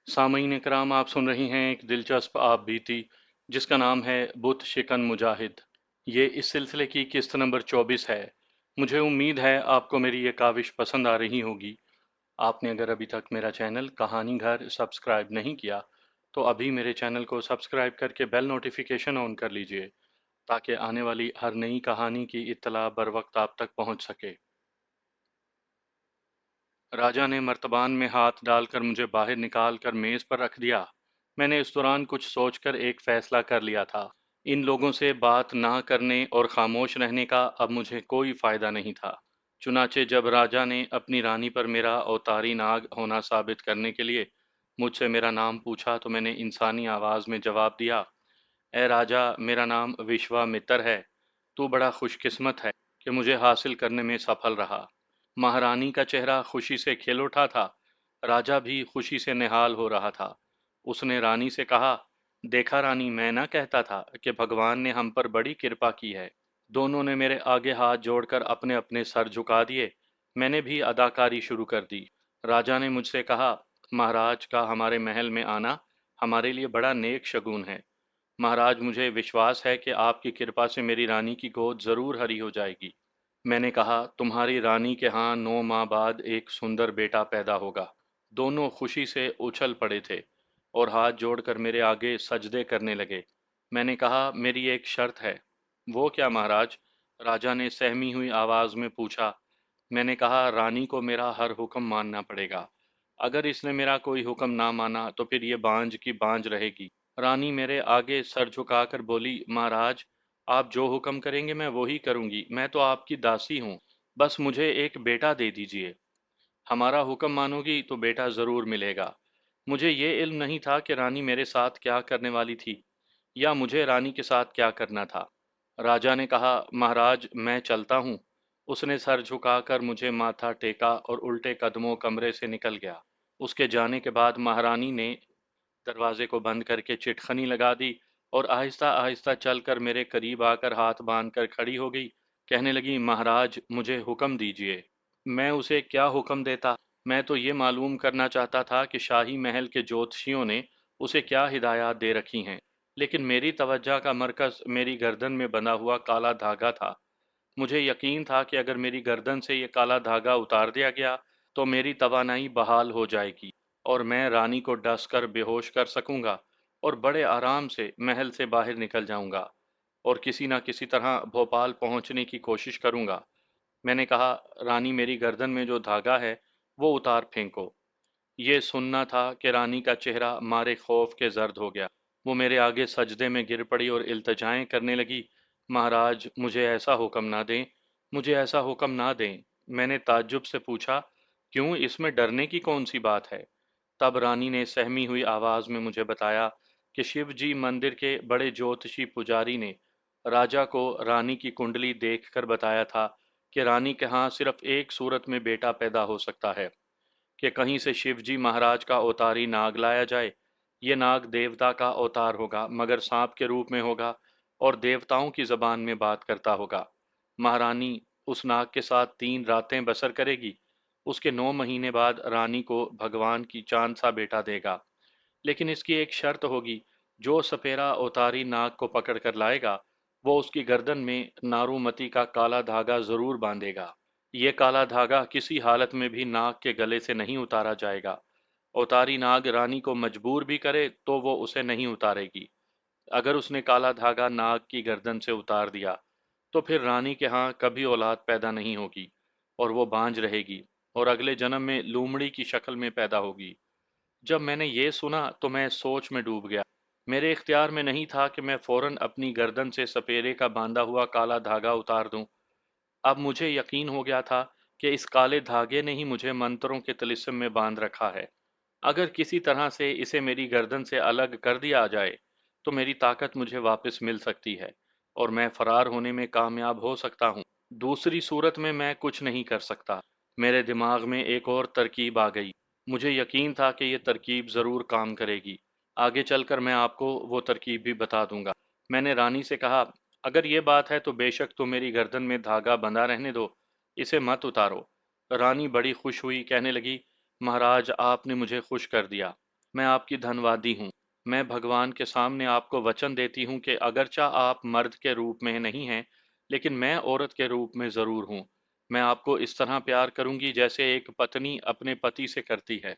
सामईन इकराम, आप सुन रही हैं एक दिलचस्प आप बीती जिसका नाम है बुत शिकन मुजाहिद। ये इस सिलसिले की किस्त नंबर 24 है। मुझे उम्मीद है आपको मेरी ये काविश पसंद आ रही होगी। आपने अगर अभी तक मेरा चैनल कहानी घर सब्सक्राइब नहीं किया तो अभी मेरे चैनल को सब्सक्राइब करके बेल नोटिफिकेशन ऑन कर लीजिए ताकि आने वाली हर नई कहानी की इत्तला बर वक्त आप तक पहुंच सके। राजा ने मर्तबान में हाथ डालकर मुझे बाहर निकाल कर मेज पर रख दिया। मैंने इस दौरान कुछ सोचकर एक फैसला कर लिया था। इन लोगों से बात ना करने और खामोश रहने का अब मुझे कोई फायदा नहीं था। चुनाचे जब राजा ने अपनी रानी पर मेरा अवतारी नाग होना साबित करने के लिए मुझसे मेरा नाम पूछा तो मैंने इंसानी आवाज में जवाब दिया, ए राजा, मेरा नाम विश्वामित्र है। तू बड़ा खुशकिस्मत है कि मुझे हासिल करने में सफल रहा। महारानी का चेहरा खुशी से खिल उठा था। राजा भी खुशी से निहाल हो रहा था। उसने रानी से कहा, देखा रानी, मैं ना कहता था कि भगवान ने हम पर बड़ी कृपा की है। दोनों ने मेरे आगे हाथ जोड़कर अपने अपने सर झुका दिए। मैंने भी अदाकारी शुरू कर दी। राजा ने मुझसे कहा, महाराज का हमारे महल में आना हमारे लिए बड़ा नेक शगुन है। महाराज, मुझे विश्वास है कि आपकी कृपा से मेरी रानी की गोद जरूर हरी हो जाएगी। मैंने कहा, तुम्हारी रानी के यहाँ 9 माह बाद एक सुंदर बेटा पैदा होगा। दोनों खुशी से उछल पड़े थे और हाथ जोड़कर मेरे आगे सजदे करने लगे। मैंने कहा, मेरी एक शर्त है। वो क्या महाराज? राजा ने सहमी हुई आवाज में पूछा। मैंने कहा, रानी को मेरा हर हुक्म मानना पड़ेगा। अगर इसने मेरा कोई हुक्म ना माना तो फिर ये बांझ की बांझ रहेगी। रानी मेरे आगे सर झुकाकर बोली, महाराज, आप जो हुक्म करेंगे मैं वो ही करूंगी। मैं तो आपकी दासी हूँ। बस मुझे एक बेटा दे दीजिए। हमारा हुक्म मानोगी तो बेटा जरूर मिलेगा। मुझे ये इल्म नहीं था कि रानी मेरे साथ क्या करने वाली थी या मुझे रानी के साथ क्या करना था। राजा ने कहा, महाराज, मैं चलता हूँ। उसने सर झुकाकर मुझे माथा टेका और उल्टे कदमों कमरे से निकल गया। उसके जाने के बाद महारानी ने दरवाजे को बंद करके चिटखनी लगा दी और आहिस्ता आहिस्ता चलकर मेरे करीब आकर हाथ बांधकर खड़ी हो गई। कहने लगी, महाराज, मुझे हुक्म दीजिए। मैं उसे क्या हुक्म देता? मैं तो ये मालूम करना चाहता था कि शाही महल के ज्योतिषियों ने उसे क्या हिदायत दे रखी हैं। लेकिन मेरी तवज्जो का मरकज मेरी गर्दन में बंधा हुआ काला धागा था। मुझे यकीन था कि अगर मेरी गर्दन से ये काला धागा उतार दिया गया तो मेरी तवानाई बहाल हो जाएगी और मैं रानी को डसकर बेहोश कर सकूंगा और बड़े आराम से महल से बाहर निकल जाऊंगा और किसी न किसी तरह भोपाल पहुंचने की कोशिश करूंगा। मैंने कहा, रानी, मेरी गर्दन में जो धागा है वो उतार फेंको। ये सुनना था कि रानी का चेहरा मारे खौफ के जर्द हो गया। वो मेरे आगे सजदे में गिर पड़ी और इल्तजाएं करने लगी, महाराज, मुझे ऐसा हुक्म ना दें, मुझे ऐसा हुक्म ना दें। मैंने ताज्जुब से पूछा, क्यों, इसमें डरने की कौन सी बात है? तब रानी ने सहमी हुई आवाज में मुझे बताया कि शिव जी मंदिर के बड़े ज्योतिषी पुजारी ने राजा को रानी की कुंडली देखकर बताया था कि रानी के यहाँ सिर्फ एक सूरत में बेटा पैदा हो सकता है, कि कहीं से शिवजी महाराज का अवतारी नाग लाया जाए। ये नाग देवता का अवतार होगा मगर सांप के रूप में होगा और देवताओं की जबान में बात करता होगा। महारानी उस नाग के साथ 3 रातें बसर करेगी। उसके 9 महीने बाद रानी को भगवान की चांद सा बेटा देगा। लेकिन इसकी एक शर्त होगी, जो सपेरा अवतारी नाग को पकड़ कर लाएगा वो उसकी गर्दन में नारूमती का काला धागा जरूर बांधेगा। ये काला धागा किसी हालत में भी नाग के गले से नहीं उतारा जाएगा। अवतारी नाग रानी को मजबूर भी करे तो वो उसे नहीं उतारेगी। अगर उसने काला धागा नाग की गर्दन से उतार दिया तो फिर रानी के यहाँ कभी औलाद पैदा नहीं होगी और वो बांझ रहेगी और अगले जन्म में लूमड़ी की शक्ल में पैदा होगी। जब मैंने ये सुना तो मैं सोच में डूब गया। मेरे इख्तियार में नहीं था कि मैं फौरन अपनी गर्दन से सपेरे का बांधा हुआ काला धागा उतार दूं। अब मुझे यकीन हो गया था कि इस काले धागे ने ही मुझे मंत्रों के तिलिस्म में बांध रखा है। अगर किसी तरह से इसे मेरी गर्दन से अलग कर दिया जाए तो मेरी ताकत मुझे वापस मिल सकती है और मैं फरार होने में कामयाब हो सकता हूँ। दूसरी सूरत में मैं कुछ नहीं कर सकता। मेरे दिमाग में एक और तरकीब आ गई। मुझे यकीन था कि ये तरकीब ज़रूर काम करेगी। आगे चलकर मैं आपको वो तरकीब भी बता दूंगा। मैंने रानी से कहा, अगर ये बात है तो बेशक तुम मेरी गर्दन में धागा बंधा रहने दो, इसे मत उतारो। रानी बड़ी खुश हुई, कहने लगी, महाराज, आपने मुझे खुश कर दिया। मैं आपकी धनवादी हूँ। मैं भगवान के सामने आपको वचन देती हूँ कि अगरचा आप मर्द के रूप में नहीं हैं, लेकिन मैं औरत के रूप में ज़रूर हूँ। मैं आपको इस तरह प्यार करूँगी जैसे एक पत्नी अपने पति से करती है।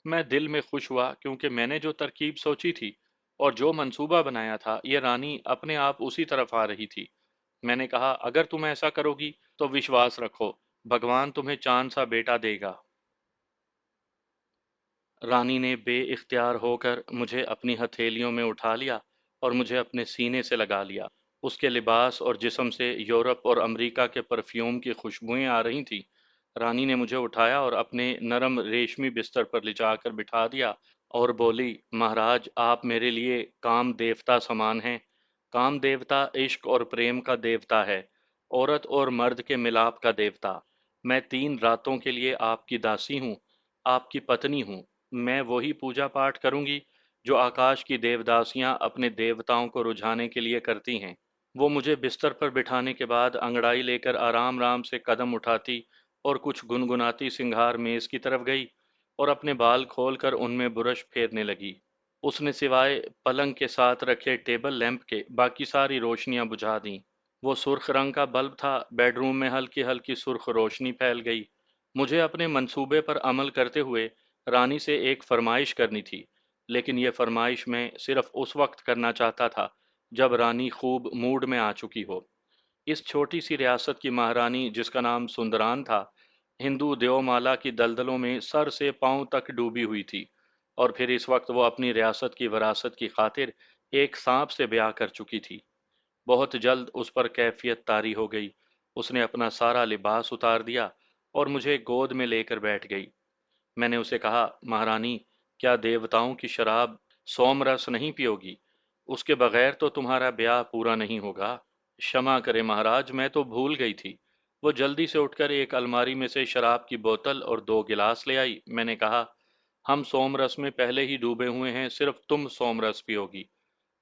मैं दिल में खुश हुआ क्योंकि मैंने जो तरकीब सोची थी और जो मंसूबा बनाया था, ये रानी अपने आप उसी तरफ आ रही थी। मैंने कहा, अगर तुम ऐसा करोगी तो विश्वास रखो, भगवान तुम्हें चांद सा बेटा देगा। रानी ने बेइख्तियार होकर मुझे अपनी हथेलियों में उठा लिया और मुझे अपने सीने से लगा लिया। उसके लिबास और जिस्म से यूरोप और अमेरिका के परफ्यूम की खुशबुएं आ रही थीं। रानी ने मुझे उठाया और अपने नरम रेशमी बिस्तर पर लिटाकर बिठा दिया और बोली, महाराज, आप मेरे लिए काम देवता समान हैं। काम देवता इश्क और प्रेम का देवता है, औरत और मर्द के मिलाप का देवता। मैं 3 रातों के लिए आपकी दासी हूँ, आपकी पत्नी हूँ। मैं वही पूजा पाठ करूंगी जो आकाश की देवदासियां अपने देवताओं को रुझाने के लिए करती हैं। वो मुझे बिस्तर पर बिठाने के बाद अंगड़ाई लेकर आराम आराम से कदम उठाती और कुछ गुनगुनाती सिंगार मेज की तरफ गई और अपने बाल खोलकर उनमें बुरश फेरने लगी। उसने सिवाय पलंग के साथ रखे टेबल लैंप के बाकी सारी रोशनियां बुझा दीं। वो सुर्ख रंग का बल्ब था, बेडरूम में हल्की हल्की सुर्ख रोशनी फैल गई। मुझे अपने मंसूबे पर अमल करते हुए रानी से एक फरमाइश करनी थी, लेकिन यह फरमाइश मैं सिर्फ उस वक्त करना चाहता था जब रानी खूब मूड में आ चुकी हो। इस छोटी सी रियासत की महारानी, जिसका नाम सुंदरान था, हिंदू देवमाला की दलदलों में सर से पांव तक डूबी हुई थी, और फिर इस वक्त वो अपनी रियासत की वरासत की खातिर एक सांप से ब्याह कर चुकी थी। बहुत जल्द उस पर कैफियत तारी हो गई। उसने अपना सारा लिबास उतार दिया और मुझे गोद में लेकर बैठ गई। मैंने उसे कहा, महारानी, क्या देवताओं की शराब सोमरस नहीं पियोगी? उसके बगैर तो तुम्हारा ब्याह पूरा नहीं होगा। क्षमा करें महाराज, मैं तो भूल गई थी। वो जल्दी से उठकर एक अलमारी में से शराब की बोतल और 2 गिलास ले आई। मैंने कहा, हम सोमरस में पहले ही डूबे हुए हैं, सिर्फ तुम सोमरस पियोगी।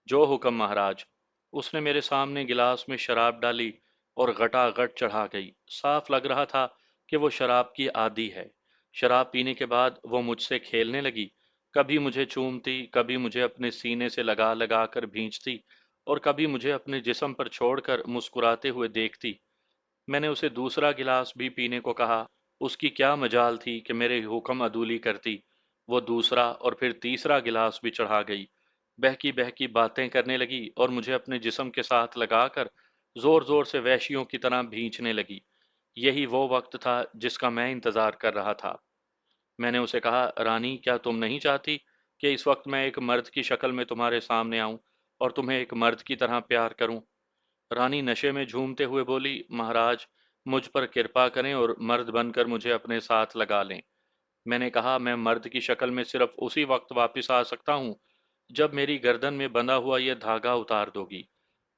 जो हुक्म महाराज। उसने मेरे सामने गिलास में शराब डाली और घटाघट चढ़ा गई। साफ लग रहा था कि वो शराब की आदी है। शराब पीने के बाद वो मुझसे खेलने लगी। कभी मुझे चूमती, कभी मुझे अपने सीने से लगा लगा कर भींचती और कभी मुझे अपने जिस्म पर छोड़कर मुस्कुराते हुए देखती। मैंने उसे दूसरा गिलास भी पीने को कहा। उसकी क्या मजाल थी कि मेरे हुक्म अदूली करती। वो दूसरा और फिर तीसरा गिलास भी चढ़ा गई। बहकी बहकी बातें करने लगी और मुझे अपने जिस्म के साथ लगाकर जोर जोर से वहशियों की तरह भींचने लगी। यही वो वक्त था जिसका मैं इंतजार कर रहा था। मैंने उसे कहा, रानी, क्या तुम नहीं चाहती कि इस वक्त मैं एक मर्द की शक्ल में तुम्हारे सामने आऊं और तुम्हें एक मर्द की तरह प्यार करूं? रानी नशे में झूमते हुए बोली, महाराज, मुझ पर कृपा करें और मर्द बनकर मुझे अपने साथ लगा लें। मैंने कहा, मैं मर्द की शक्ल में सिर्फ उसी वक्त वापस आ सकता हूँ जब मेरी गर्दन में बंधा हुआ यह धागा उतार दोगी।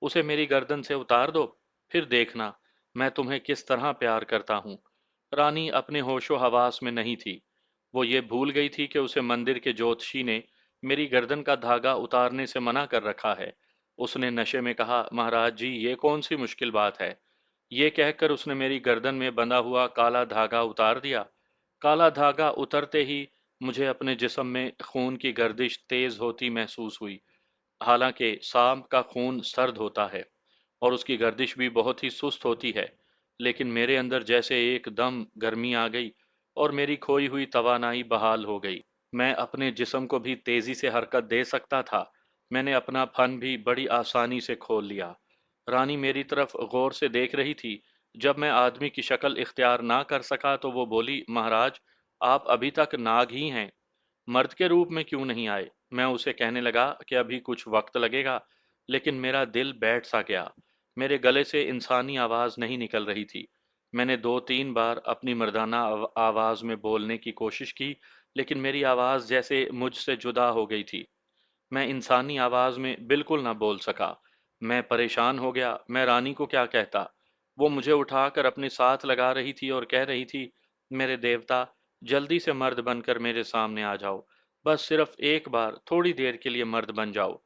उसे मेरी गर्दन से उतार दो, फिर देखना मैं तुम्हें किस तरह प्यार करता हूँ। रानी अपने होशो हवास में नहीं थी। वो ये भूल गई थी कि उसे मंदिर के ज्योतिषी ने मेरी गर्दन का धागा उतारने से मना कर रखा है। उसने नशे में कहा, महाराज जी, ये कौन सी मुश्किल बात है? ये कहकर उसने मेरी गर्दन में बंधा हुआ काला धागा उतार दिया। काला धागा उतरते ही मुझे अपने जिस्म में खून की गर्दिश तेज होती महसूस हुई। हालांकि सांप का खून सर्द होता है और उसकी गर्दिश भी बहुत ही सुस्त होती है, लेकिन मेरे अंदर जैसे एकदम गर्मी आ गई और मेरी खोई हुई तवानाई बहाल हो गई। मैं अपने जिस्म को भी तेजी से हरकत दे सकता था। मैंने अपना फन भी बड़ी आसानी से खोल लिया। रानी मेरी तरफ गौर से देख रही थी। जब मैं आदमी की शक्ल इख्तियार ना कर सका तो वो बोली, महाराज, आप अभी तक नाग ही हैं, मर्द के रूप में क्यों नहीं आए? मैं उसे कहने लगा कि अभी कुछ वक्त लगेगा, लेकिन मेरा दिल बैठ सा गया। मेरे गले से इंसानी आवाज नहीं निकल रही थी। मैंने 2-3 बार अपनी मर्दाना आवाज में बोलने की कोशिश की, लेकिन मेरी आवाज जैसे मुझसे जुदा हो गई थी। मैं इंसानी आवाज में बिल्कुल ना बोल सका। मैं परेशान हो गया। मैं रानी को क्या कहता? वो मुझे उठाकर अपने साथ लगा रही थी और कह रही थी, मेरे देवता, जल्दी से मर्द बनकर मेरे सामने आ जाओ। बस सिर्फ एक बार थोड़ी देर के लिए मर्द बन जाओ।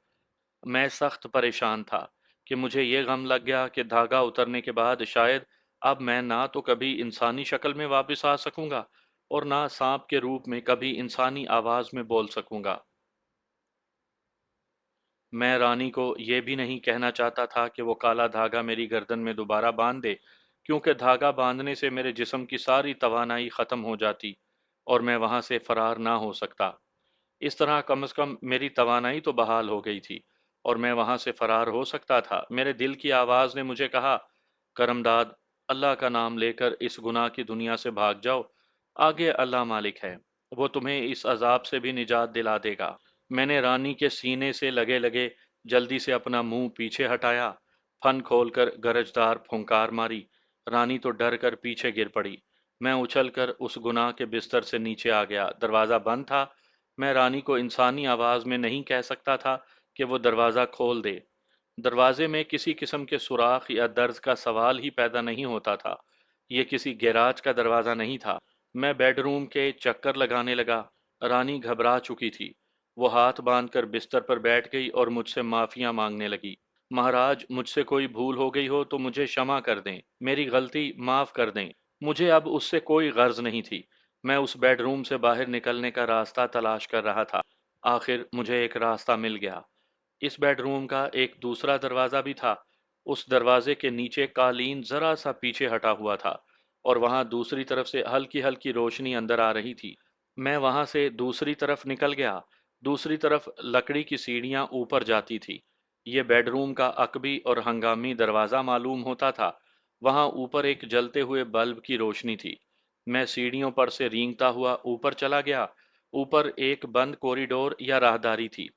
मैं सख्त परेशान था कि मुझे ये गम लग गया कि धागा उतरने के बाद शायद अब मैं ना तो कभी इंसानी शक्ल में वापस आ सकूंगा اور نہ सांप کے रूप में कभी इंसानी आवाज में बोल सकूंगा। मैं रानी को ये भी नहीं कहना चाहता था कि वो काला धागा मेरी गर्दन में दोबारा बांध दे, क्योंकि धागा बांधने से मेरे जिस्म की सारी तवानाई खत्म हो जाती और मैं वहां से फरार ना हो सकता। इस तरह कम से कम मेरी तवानाई तो बहाल हो गई थी और मैं वहां से फरार हो सकता था। मेरे दिल की आवाज ने मुझे कहा, करमदाद, अल्लाह का नाम लेकर इस गुनाह की दुनिया से भाग जाओ। आगे अल्लाह मालिक है, वो तुम्हें इस अजाब से भी निजात दिला देगा। मैंने रानी के सीने से लगे लगे जल्दी से अपना मुंह पीछे हटाया, फन खोलकर गरजदार फुंकार मारी। रानी तो डर कर पीछे गिर पड़ी। मैं उछलकर उस गुनाह के बिस्तर से नीचे आ गया। दरवाजा बंद था। मैं रानी को इंसानी आवाज में नहीं कह सकता था कि वो दरवाजा खोल दे। दरवाजे में किसी किस्म के सुराख या दर्ज का सवाल ही पैदा नहीं होता था। ये किसी गैराज का दरवाजा नहीं था। मैं बेडरूम के चक्कर लगाने लगा। रानी घबरा चुकी थी। वो हाथ बांधकर बिस्तर पर बैठ गई और मुझसे माफिया मांगने लगी। महाराज, मुझसे कोई भूल हो गई हो तो मुझे क्षमा कर दें, मेरी गलती माफ कर दें। मुझे अब उससे कोई गर्ज नहीं थी। मैं उस बेडरूम से बाहर निकलने का रास्ता तलाश कर रहा था। आखिर मुझे एक रास्ता मिल गया। इस बेडरूम का एक दूसरा दरवाजा भी था। उस दरवाजे के नीचे कालीन जरा सा पीछे हटा हुआ था और वहां दूसरी तरफ से हल्की हल्की रोशनी अंदर आ रही थी। मैं वहां से दूसरी तरफ निकल गया। दूसरी तरफ लकड़ी की सीढ़ियां ऊपर जाती थी। ये बेडरूम का अकबी और हंगामी दरवाजा मालूम होता था। वहां ऊपर एक जलते हुए बल्ब की रोशनी थी। मैं सीढ़ियों पर से रेंगता हुआ ऊपर चला गया। ऊपर एक बंद कॉरिडोर या राहदारी थी।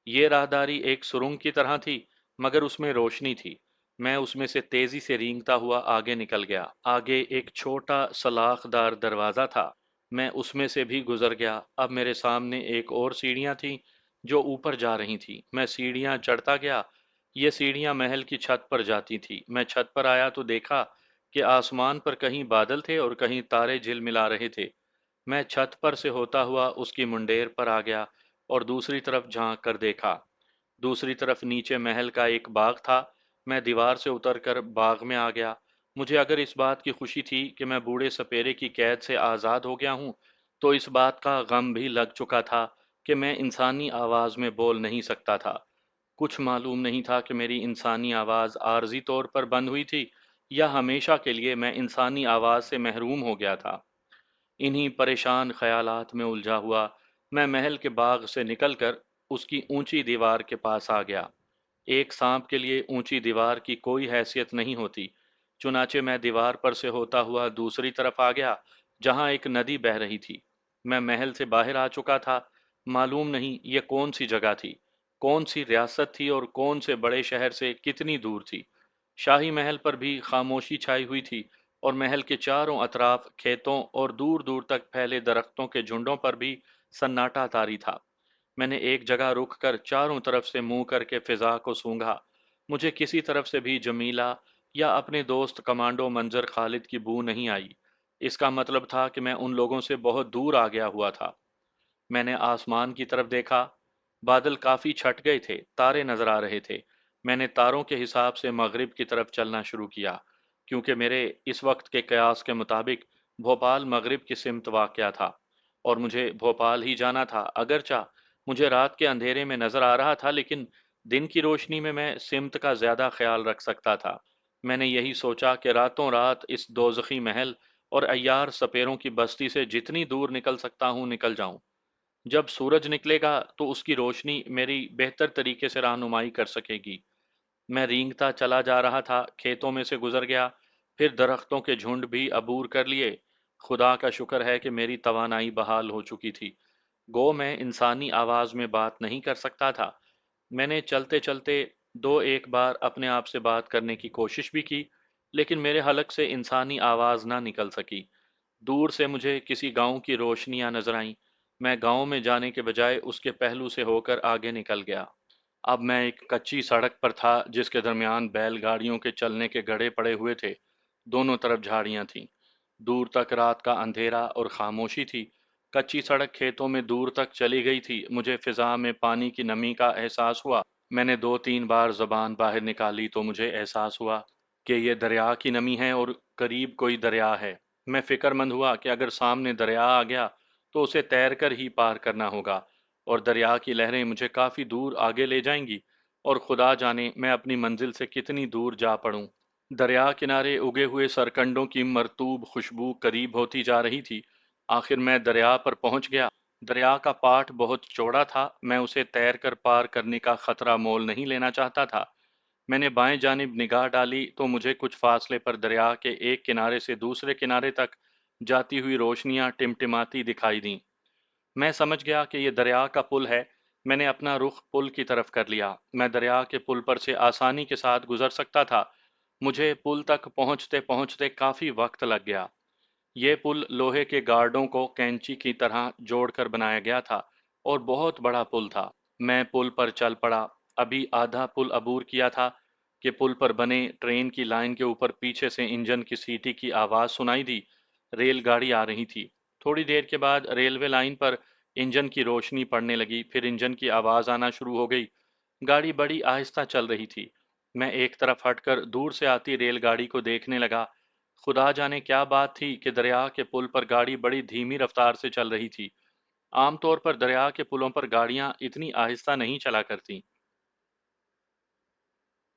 ये राहदारी एक सुरंग की तरह थी, मगर उसमें रोशनी थी। मैं उसमें से तेजी से रेंगता हुआ आगे निकल गया। आगे एक छोटा सलाखदार दरवाजा था। मैं उसमें से भी गुजर गया। अब मेरे सामने एक और सीढ़ियां थीं जो ऊपर जा रही थीं। मैं सीढ़ियां चढ़ता गया। ये सीढ़ियां महल की छत पर जाती थी। मैं छत पर आया तो देखा कि आसमान पर कहीं बादल थे और कहीं तारे झिलमिला रहे थे। मैं छत पर से होता हुआ उसकी मुंडेर पर आ गया और दूसरी तरफ झांक कर देखा। दूसरी तरफ नीचे महल का एक बाग था। मैं दीवार से उतरकर बाग में आ गया। मुझे अगर इस बात की खुशी थी कि मैं बूढ़े सपेरे की कैद से आज़ाद हो गया हूँ, तो इस बात का गम भी लग चुका था कि मैं इंसानी आवाज़ में बोल नहीं सकता था। कुछ मालूम नहीं था कि मेरी इंसानी आवाज़ आर्जी तौर पर बंद हुई थी या हमेशा के लिए मैं इंसानी आवाज़ से महरूम हो गया था। इन्हीं परेशान ख्यालात में उलझा हुआ मैं महल के बाग से निकलकर उसकी ऊंची दीवार के पास आ गया। एक सांप के लिए ऊंची दीवार की कोई हैसियत नहीं होती। चुनाचे मैं दीवार पर से होता हुआ दूसरी तरफ आ गया, जहां एक नदी बह रही थी। मैं महल से बाहर आ चुका था। मालूम नहीं ये कौन सी जगह थी, कौन सी रियासत थी और कौन से बड़े शहर से कितनी दूर थी। शाही महल पर भी खामोशी छाई हुई थी और महल के चारों अतराफ खेतों और दूर दूर तक फैले दरख्तों के झुंडों पर भी सन्नाटा तारी था। मैंने एक जगह रुक कर चारों तरफ से मुंह करके फिजा को सूंघा। मुझे किसी तरफ से भी जमीला या अपने दोस्त कमांडो मंजर खालिद की बू नहीं आई। इसका मतलब था कि मैं उन लोगों से बहुत दूर आ गया हुआ था। मैंने आसमान की तरफ देखा। बादल काफी छट गए थे, तारे नजर आ रहे थे। मैंने तारों के हिसाब से मगरिब की तरफ चलना शुरू किया, क्योंकि मेरे इस वक्त के कयास के मुताबिक भोपाल मगरिब की सिमत वाक़या था और मुझे भोपाल ही जाना था। अगरचा मुझे रात के अंधेरे में नजर आ रहा था, लेकिन दिन की रोशनी में मैं सिमत का ज्यादा ख्याल रख सकता था। मैंने यही सोचा कि रातों रात इस दोजखी महल और अय्यार सपेरों की बस्ती से जितनी दूर निकल सकता हूँ निकल जाऊं। जब सूरज निकलेगा तो उसकी रोशनी मेरी बेहतर तरीके से रहनुमाई कर सकेगी। मैं रेंगता चला जा रहा था, खेतों में से गुजर गया, फिर दरख्तों के झुंड भी अबूर कर लिए। खुदा का शुक्र है कि मेरी तवानाई बहाल हो चुकी थी। गो मैं इंसानी आवाज में बात नहीं कर सकता था। मैंने चलते चलते दो एक बार अपने आप से बात करने की कोशिश भी की, लेकिन मेरे हलक से इंसानी आवाज ना निकल सकी। दूर से मुझे किसी गांव की रोशनियां नजर आईं। मैं गांव में जाने के बजाय उसके पहलू से होकर आगे निकल गया। अब मैं एक कच्ची सड़क पर था जिसके दरमियान बैलगाड़ियों के चलने के गड्ढे पड़े हुए थे। दोनों तरफ झाड़ियां थीं। दूर तक रात का अंधेरा और खामोशी थी। कच्ची सड़क खेतों में दूर तक चली गई थी। मुझे फिजा में पानी की नमी का एहसास हुआ। मैंने दो तीन बार जबान बाहर निकाली तो मुझे एहसास हुआ कि यह दरिया की नमी है और करीब कोई दरिया है। میں فکر مند ہوا کہ اگر سامنے دریا آ گیا تو اسے تیر کر ہی پار کرنا ہوگا، اور دریا کی لہریں مجھے کافی دور آگے لے جائیں گی، اور خدا جانے میں اپنی منزل سے کتنی دور جا پڑوں۔ دریا کنارے اگے ہوئے سرکنڈوں کی مرطوب خوشبو قریب ہوتی جا رہی تھی۔ آخر میں دریا پر پہنچ گیا۔ دریا کا پاٹ بہت چوڑا تھا، میں اسے تیر کر پار کرنے کا خطرہ مول نہیں لینا چاہتا تھا۔ میں نے بائیں جانب نگاہ ڈالی تو مجھے کچھ فاصلے پر دریا کے ایک کنارے سے دوسرے کنارے تک جاتی ہوئی روشنیاں ٹمٹماتی دکھائی دیں۔ میں سمجھ گیا کہ یہ دریا کا پل ہے۔ میں نے اپنا رخ پل کی طرف کر لیا۔ میں دریا کے پل پر سے آسانی کے ساتھ گزر سکتا تھا۔ مجھے پل تک پہنچتے پہنچتے کافی وقت لگ گیا۔ یہ پل لوہے کے گارڈوں کو کینچی کی طرح جوڑ کر بنایا گیا تھا اور بہت بڑا پل تھا۔ میں پل پر چل پڑا۔ ابھی آدھا پل عبور کیا تھا کہ پل پر بنے ٹرین کی لائن کے اوپر پیچھے سے انجن کی سیٹی کی آواز سنائی دی۔ ریل گاڑی آ رہی تھی۔ تھوڑی دیر کے بعد ریلوے لائن پر انجن کی روشنی پڑنے لگی، پھر انجن کی آواز آنا شروع ہو گئی۔ گاڑی بڑی آہستہ چل رہی تھی۔ میں ایک طرف ہٹ کر دور سے آتی ریل گاڑی کو دیکھنے لگا۔ خدا جانے کیا بات تھی کہ دریا کے پل پر گاڑی بڑی دھیمی رفتار سے چل رہی تھی۔ عام طور پر دریا کے پلوں پر گاڑیاں اتنی آہستہ نہیں چلا کرتی۔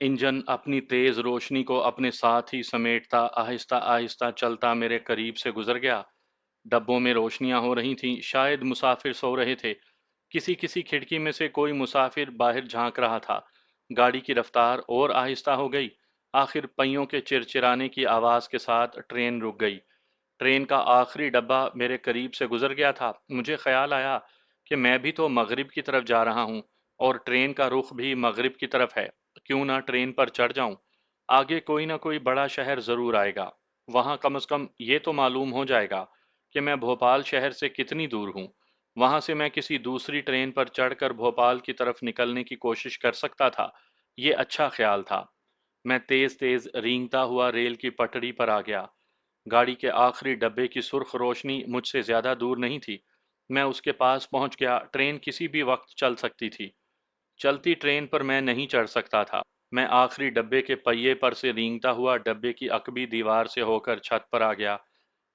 انجن اپنی تیز روشنی کو اپنے ساتھ ہی سمیٹتا آہستہ آہستہ چلتا میرے قریب سے گزر گیا۔ ڈبوں میں روشنیاں ہو رہی تھیں، شاید مسافر سو رہے تھے۔ کسی کسی کھڑکی میں سے کوئی مسافر باہر جھانک رہا تھا۔ گاڑی کی رفتار اور آہستہ ہو گئی۔ آخر پہیوں کے چرچرانے کی آواز کے ساتھ ٹرین رک گئی۔ ٹرین کا آخری ڈبہ میرے قریب سے گزر گیا تھا۔ مجھے خیال آیا کہ میں بھی تو مغرب کی طرف جا رہا ہوں اور ٹرین کا رخ بھی مغرب کی طرف ہے۔ کیوں نہ ٹرین پر چڑھ جاؤں؟ آگے کوئی نہ کوئی بڑا شہر ضرور آئے گا۔ وہاں کم از کم یہ تو معلوم ہو جائے گا کہ میں بھوپال شہر سے کتنی دور ہوں۔ وہاں سے میں کسی دوسری ٹرین پر چڑھ کر بھوپال کی طرف نکلنے کی کوشش کر سکتا تھا۔ یہ اچھا خیال تھا۔ میں تیز تیز رینگتا ہوا ریل کی پٹڑی پر آ گیا۔ گاڑی کے آخری ڈبے کی سرخ روشنی مجھ سے زیادہ دور نہیں تھی۔ میں اس کے پاس پہنچ گیا۔ ٹرین کسی بھی وقت چل سکتی تھی۔ چلتی ٹرین پر میں نہیں چڑھ سکتا تھا۔ میں آخری ڈبے کے پہیے پر سے رینگتا ہوا ڈبے کی عقبی دیوار سے ہو کر چھت پر آ گیا۔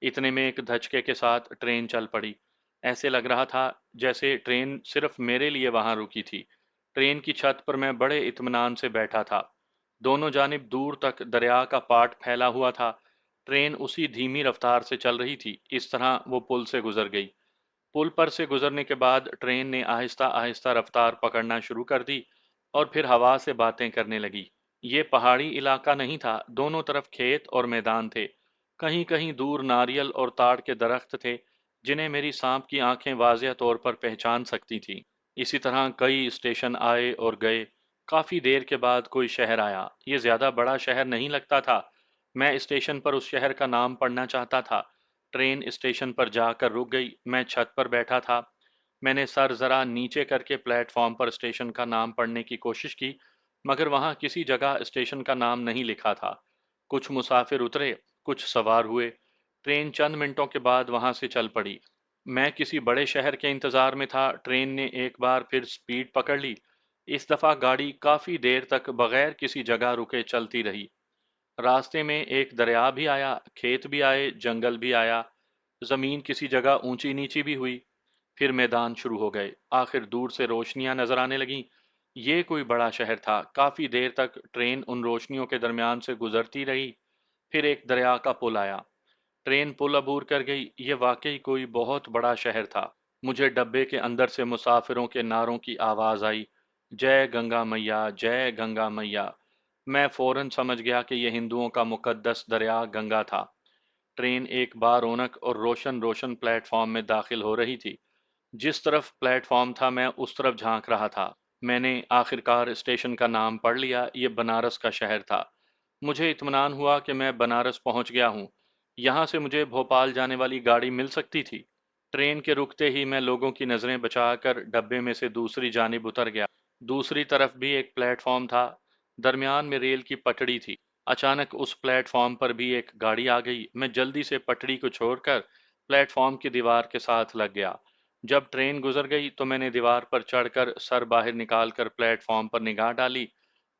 اتنے میں ایک دھچکے کے ساتھ ٹرین چل پڑی۔ ایسے لگ رہا تھا جیسے ٹرین صرف میرے لیے وہاں رکی تھی۔ ٹرین کی چھت پر میں بڑے اطمینان سے بیٹھا تھا۔ دونوں جانب دور تک دریا کا پاٹ پھیلا ہوا تھا۔ ٹرین اسی دھیمی رفتار سے چل رہی تھی۔ اس طرح وہ پل سے گزر گئی۔ پل پر سے گزرنے کے بعد ٹرین نے آہستہ آہستہ رفتار پکڑنا شروع کر دی اور پھر ہوا سے باتیں کرنے لگی۔ یہ پہاڑی علاقہ نہیں تھا، دونوں طرف کھیت اور میدان تھے۔ کہیں کہیں دور ناریل اور تاڑ کے درخت تھے جنہیں میری سانپ کی آنکھیں واضح طور پر پہچان سکتی تھیں۔ اسی طرح کئی اسٹیشن آئے اور گئے۔ کافی دیر کے بعد کوئی شہر آیا۔ یہ زیادہ بڑا شہر نہیں لگتا تھا۔ میں اسٹیشن پر اس شہر کا نام پڑھنا چاہتا تھا۔ ٹرین اسٹیشن پر جا کر رک گئی۔ میں چھت پر بیٹھا تھا۔ میں نے سر ذرا نیچے کر کے پلیٹ فارم پر اسٹیشن کا نام پڑھنے کی کوشش کی، مگر وہاں کسی جگہ اسٹیشن کا نام نہیں لکھا تھا۔ کچھ مسافر اترے، کچھ سوار ہوئے۔ ٹرین چند منٹوں کے بعد وہاں سے چل پڑی۔ میں کسی بڑے شہر کے انتظار میں تھا۔ ٹرین نے ایک بار پھر سپیڈ پکڑ لی۔ اس دفعہ گاڑی کافی دیر تک بغیر کسی جگہ رکے چلتی رہی۔ راستے میں ایک دریا بھی آیا، کھیت بھی آئے، جنگل بھی آیا۔ زمین کسی جگہ اونچی نیچی بھی ہوئی۔ پھر میدان شروع ہو گئے۔ آخر دور سے روشنیاں نظر آنے لگیں۔ یہ کوئی بڑا شہر تھا۔ کافی دیر تک ٹرین ان روشنیوں کے درمیان سے گزرتی رہی۔ پھر ایک دریا کا پل آیا۔ ٹرین پل عبور کر گئی۔ یہ واقعی کوئی بہت بڑا شہر تھا۔ مجھے ڈبے کے اندر سے مسافروں کے نعروں کی آواز آئی، جے گنگا میاں، جے گنگا میاں۔ میں فوراً سمجھ گیا کہ یہ ہندوؤں کا مقدس دریا گنگا تھا۔ ٹرین ایک بار رونق اور روشن روشن پلیٹ فارم میں داخل ہو رہی تھی۔ جس طرف پلیٹ فارم تھا میں اس طرف جھانک رہا تھا۔ میں نے آخرکار اسٹیشن کا نام پڑھ لیا۔ یہ بنارس کا شہر تھا۔ مجھے اطمینان ہوا کہ میں بنارس پہنچ گیا ہوں۔ یہاں سے مجھے بھوپال جانے والی گاڑی مل سکتی تھی۔ ٹرین کے رکتے ہی میں لوگوں کی نظریں بچا کر ڈبے میں سے دوسری جانب اتر گیا۔ دوسری طرف بھی ایک پلیٹ فارم تھا۔ درمیان میں ریل کی پٹڑی تھی۔ اچانک اس پلیٹ فارم پر بھی ایک گاڑی آ گئی۔ میں جلدی سے پٹڑی کو چھوڑ کر پلیٹ فارم کی دیوار کے ساتھ لگ گیا۔ جب ٹرین گزر گئی تو میں نے دیوار پر چڑھ کر سر باہر نکال کر پلیٹ فارم پر نگاہ ڈالی۔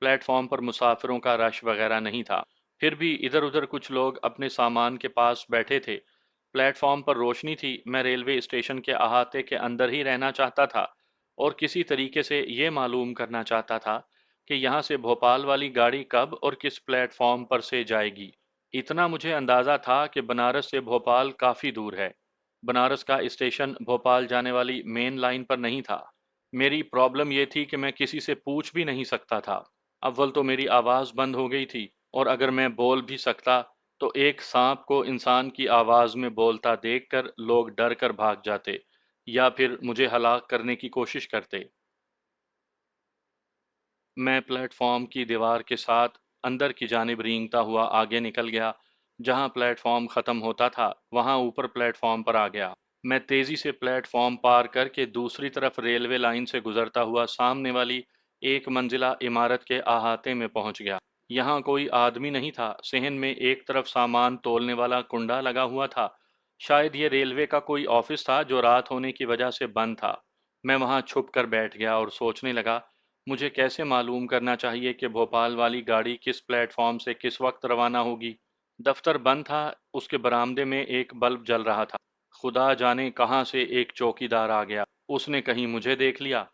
پلیٹ فارم پر مسافروں کا رش وغیرہ نہیں تھا۔ پھر بھی ادھر ادھر کچھ لوگ اپنے سامان کے پاس بیٹھے تھے۔ پلیٹ فارم پر روشنی تھی، میں ریلوے اسٹیشن کے احاطے کے اندر ہی رہنا چاہتا تھا اور کسی طریقے سے یہ معلوم کرنا چاہتا تھا کہ یہاں سے بھوپال والی گاڑی کب اور کس پلیٹ فارم پر سے جائے گی۔ اتنا مجھے اندازہ تھا کہ بنارس سے بھوپال کافی دور ہے۔ بنارس کا اسٹیشن بھوپال جانے والی مین لائن پر نہیں تھا۔ میری پرابلم یہ تھی کہ میں کسی سے پوچھ بھی نہیں سکتا تھا۔ اول تو میری آواز بند ہو گئی تھی، اور اگر میں بول بھی سکتا تو ایک سانپ کو انسان کی آواز میں بولتا دیکھ کر لوگ ڈر کر بھاگ جاتے یا پھر مجھے ہلاک کرنے کی کوشش کرتے۔ میں پلیٹ فارم کی دیوار کے ساتھ اندر کی جانب رینگتا ہوا آگے نکل گیا۔ جہاں پلیٹ فارم ختم ہوتا تھا وہاں اوپر پلیٹ فارم پر آ گیا۔ میں تیزی سے پلیٹ فارم پار کر کے دوسری طرف ریلوے لائن سے گزرتا ہوا سامنے والی ایک منزلہ عمارت کے احاطے میں پہنچ گیا۔ یہاں کوئی آدمی نہیں تھا۔ صحن میں ایک طرف سامان تولنے والا کنڈا لگا ہوا تھا۔ شاید یہ ریلوے کا کوئی آفس تھا جو رات ہونے کی وجہ سے بند تھا۔ میں وہاں چھپ کر بیٹھ گیا اور سوچنے لگا، مجھے کیسے معلوم کرنا چاہیے کہ بھوپال والی گاڑی کس پلیٹ فارم سے کس وقت روانہ ہوگی؟ دفتر بند تھا، اس کے برآمدے میں ایک بلب جل رہا تھا۔ خدا جانے کہاں سے ایک چوکیدار آ گیا۔ اس نے کہیں مجھے دیکھ لیا،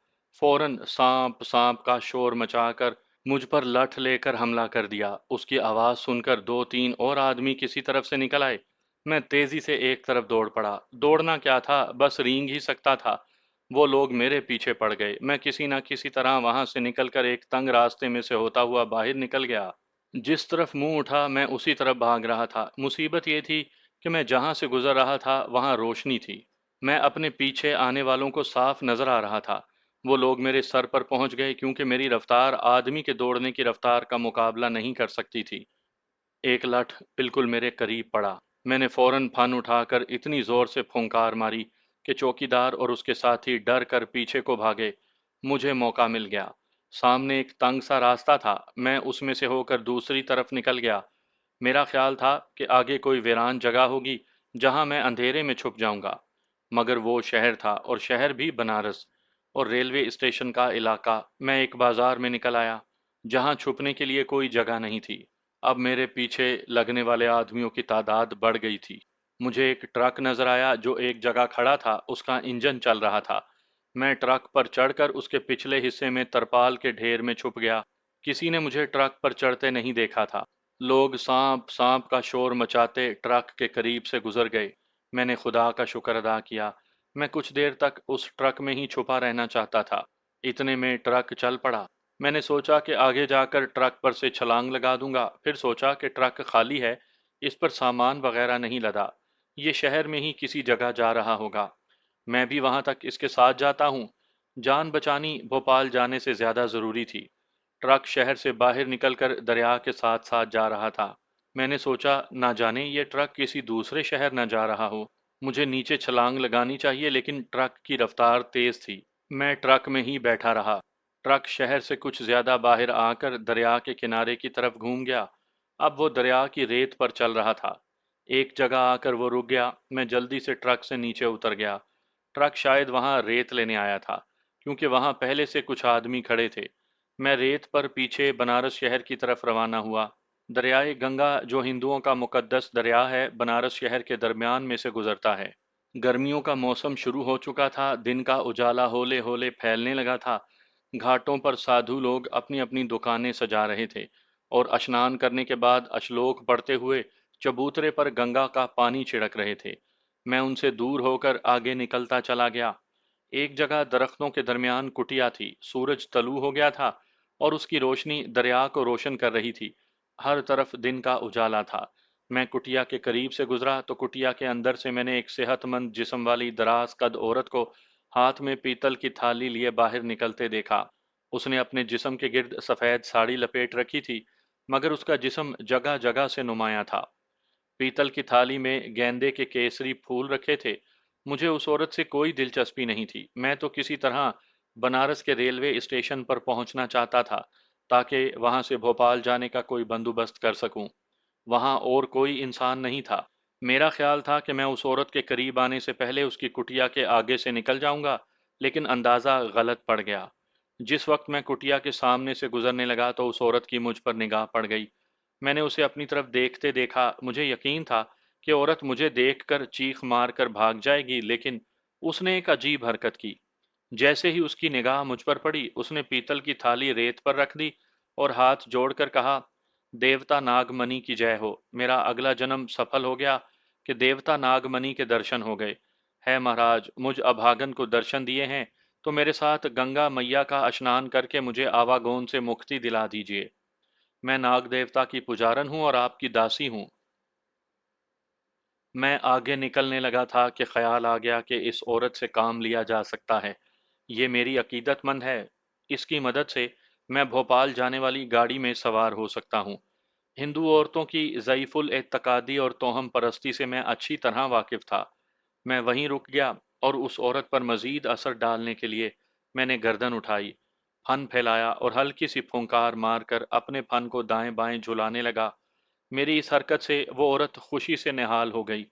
فوراً سانپ سانپ کا شور مچا کر مجھ پر لٹھ لے کر حملہ کر دیا۔ اس کی آواز سن کر دو تین اور آدمی کسی طرف سے نکل آئے۔ میں تیزی سے ایک طرف دوڑ پڑا۔ دوڑنا کیا تھا، بس رینگ ہی سکتا تھا۔ وہ لوگ میرے پیچھے پڑ گئے۔ میں کسی نہ کسی طرح وہاں سے نکل کر ایک تنگ راستے میں سے ہوتا ہوا باہر نکل گیا۔ جس طرف منہ اٹھا میں اسی طرف بھاگ رہا تھا۔ مصیبت یہ تھی کہ میں جہاں سے گزر رہا تھا وہاں روشنی تھی۔ میں اپنے پیچھے آنے والوں کو صاف نظر آ رہا تھا۔ وہ لوگ میرے سر پر پہنچ گئے کیونکہ میری رفتار آدمی کے دوڑنے کی رفتار کا مقابلہ نہیں کر سکتی تھی۔ ایک لٹھ بالکل میرے قریب پڑا۔ میں نے فوراً پھن اٹھا کر اتنی زور سے پھونکار ماری کہ چوکیدار اور اس کے ساتھی ڈر کر پیچھے کو بھاگے۔ مجھے موقع مل گیا۔ سامنے ایک تنگ سا راستہ تھا، میں اس میں سے ہو کر دوسری طرف نکل گیا۔ میرا خیال تھا کہ آگے کوئی ویران جگہ ہوگی جہاں میں اندھیرے میں چھپ جاؤں گا، مگر وہ شہر تھا، اور شہر بھی بنارس، اور ریلوے اسٹیشن کا علاقہ۔ میں ایک بازار میں نکل آیا جہاں چھپنے کے لیے کوئی جگہ نہیں تھی۔ اب میرے پیچھے لگنے والے آدمیوں کی تعداد بڑھ گئی تھی۔ مجھے ایک ٹرک نظر آیا جو ایک جگہ کھڑا تھا، اس کا انجن چل رہا تھا۔ میں ٹرک پر چڑھ کر اس کے پچھلے حصے میں ترپال کے ڈھیر میں چھپ گیا۔ کسی نے مجھے ٹرک پر چڑھتے نہیں دیکھا تھا۔ لوگ سانپ سانپ کا شور مچاتے ٹرک کے قریب سے گزر گئے۔ میں نے خدا کا شکر ادا کیا۔ میں کچھ دیر تک اس ٹرک میں ہی چھپا رہنا چاہتا تھا۔ اتنے میں ٹرک چل پڑا۔ میں نے سوچا کہ آگے جا کر ٹرک پر سے چھلانگ لگا دوں گا، پھر سوچا کہ ٹرک خالی ہے، اس پر سامان وغیرہ نہیں لدا، یہ شہر میں ہی کسی جگہ جا رہا ہوگا، میں بھی وہاں تک اس کے ساتھ جاتا ہوں۔ جان بچانی بھوپال جانے سے زیادہ ضروری تھی۔ ٹرک شہر سے باہر نکل کر دریا کے ساتھ ساتھ جا رہا تھا۔ میں نے سوچا نہ جانے یہ ٹرک کسی دوسرے شہر نہ جا رہا ہو۔ مجھے نیچے چھلانگ لگانی چاہیے، لیکن ٹرک کی رفتار تیز تھی۔ میں ٹرک میں ہی بیٹھا رہا۔ ٹرک شہر سے کچھ زیادہ باہر آ کر دریا کے کنارے کی طرف گھوم گیا۔ اب وہ دریا کی ریت پر چل رہا تھا۔ ایک جگہ آ کر وہ رک گیا۔ میں جلدی سے ٹرک سے نیچے اتر گیا۔ ٹرک شاید وہاں ریت لینے آیا تھا، کیونکہ وہاں پہلے سے کچھ آدمی کھڑے تھے۔ میں ریت پر پیچھے بنارس شہر کی طرف روانہ ہوا۔ دریائے گنگا، جو ہندوؤں کا مقدس دریا ہے، بنارس شہر کے درمیان میں سے گزرتا ہے۔ گرمیوں کا موسم شروع ہو چکا تھا، دن کا اجالا ہولے ہولے پھیلنے لگا تھا۔ گھاٹوں پر سادھو لوگ اپنی اپنی دکانیں سجا رہے تھے اور اشنان کرنے کے بعد اشلوک پڑھتے ہوئے چبوترے پر گنگا کا پانی چھڑک رہے تھے۔ میں ان سے دور ہو کر آگے نکلتا چلا گیا۔ ایک جگہ درختوں کے درمیان کٹیا تھی، سورج طلوع ہو گیا تھا اور اس کی روشنی دریا کو روشن کر رہی تھی۔ ہر طرف دن کا اجالا تھا۔ میں کٹیا کے قریب سے گزرا تو کٹیا کے اندر سے میں نے ایک صحت مند جسم والی دراز قد عورت کو ہاتھ میں پیتل کی تھالی لیے باہر نکلتے دیکھا۔ اس نے اپنے جسم کے گرد سفید ساڑی لپیٹ رکھی تھی، مگر اس کا جسم جگہ جگہ سے نمایاں تھا۔ پیتل کی تھالی میں گیندے کے کیسری پھول رکھے تھے۔ مجھے اس عورت سے کوئی دلچسپی نہیں تھی۔ میں تو کسی طرح بنارس کے ریلوے اسٹیشن پر پہنچنا چاہتا تھا تاکہ وہاں سے بھوپال جانے کا کوئی بندوبست کر سکوں۔ وہاں اور کوئی انسان نہیں تھا۔ میرا خیال تھا کہ میں اس عورت کے قریب آنے سے پہلے اس کی کٹیا کے آگے سے نکل جاؤں گا، لیکن اندازہ غلط پڑ گیا۔ جس وقت میں کٹیا کے سامنے سے گزرنے لگا تو اس عورت کی مجھ پر نگاہ پڑ گئی۔ मैंने उसे अपनी तरफ देखते देखा। मुझे यकीन था कि औरत मुझे देखकर चीख मार कर भाग जाएगी, लेकिन उसने एक अजीब हरकत की। जैसे ही उसकी निगाह मुझ पर पड़ी, उसने पीतल की थाली रेत पर रख दी और हाथ जोड़कर कहा, देवता नागमणि की जय हो। मेरा अगला जन्म सफल हो गया कि देवता नागमणि के दर्शन हो गए। है महाराज, मुझ अभागन को दर्शन दिए हैं तो मेरे साथ गंगा मैया का स्नान करके मुझे आवागोन से मुक्ति दिला दीजिए। मैं नाग देवता की पुजारन हूँ और आपकी दासी हूँ। मैं आगे निकलने लगा था कि ख्याल आ गया कि इस औरत से काम लिया जा सकता है। ये मेरी अकीदतमंद है। इसकी मदद से मैं भोपाल जाने वाली गाड़ी में सवार हो सकता हूँ। हिंदू औरतों की ज़ईफुल एतकादी और तोहम परस्ती से मैं अच्छी तरह वाकिफ था। मैं वहीं रुक गया और उस औरत पर मजीद असर डालने के लिए मैंने गर्दन उठाई, फन फैलाया और हल्की सी फुंकार मारकर अपने फन को दाएं बाएं झुलाने लगा। मेरी इस हरकत से वो औरत खुशी से निहाल हो गई।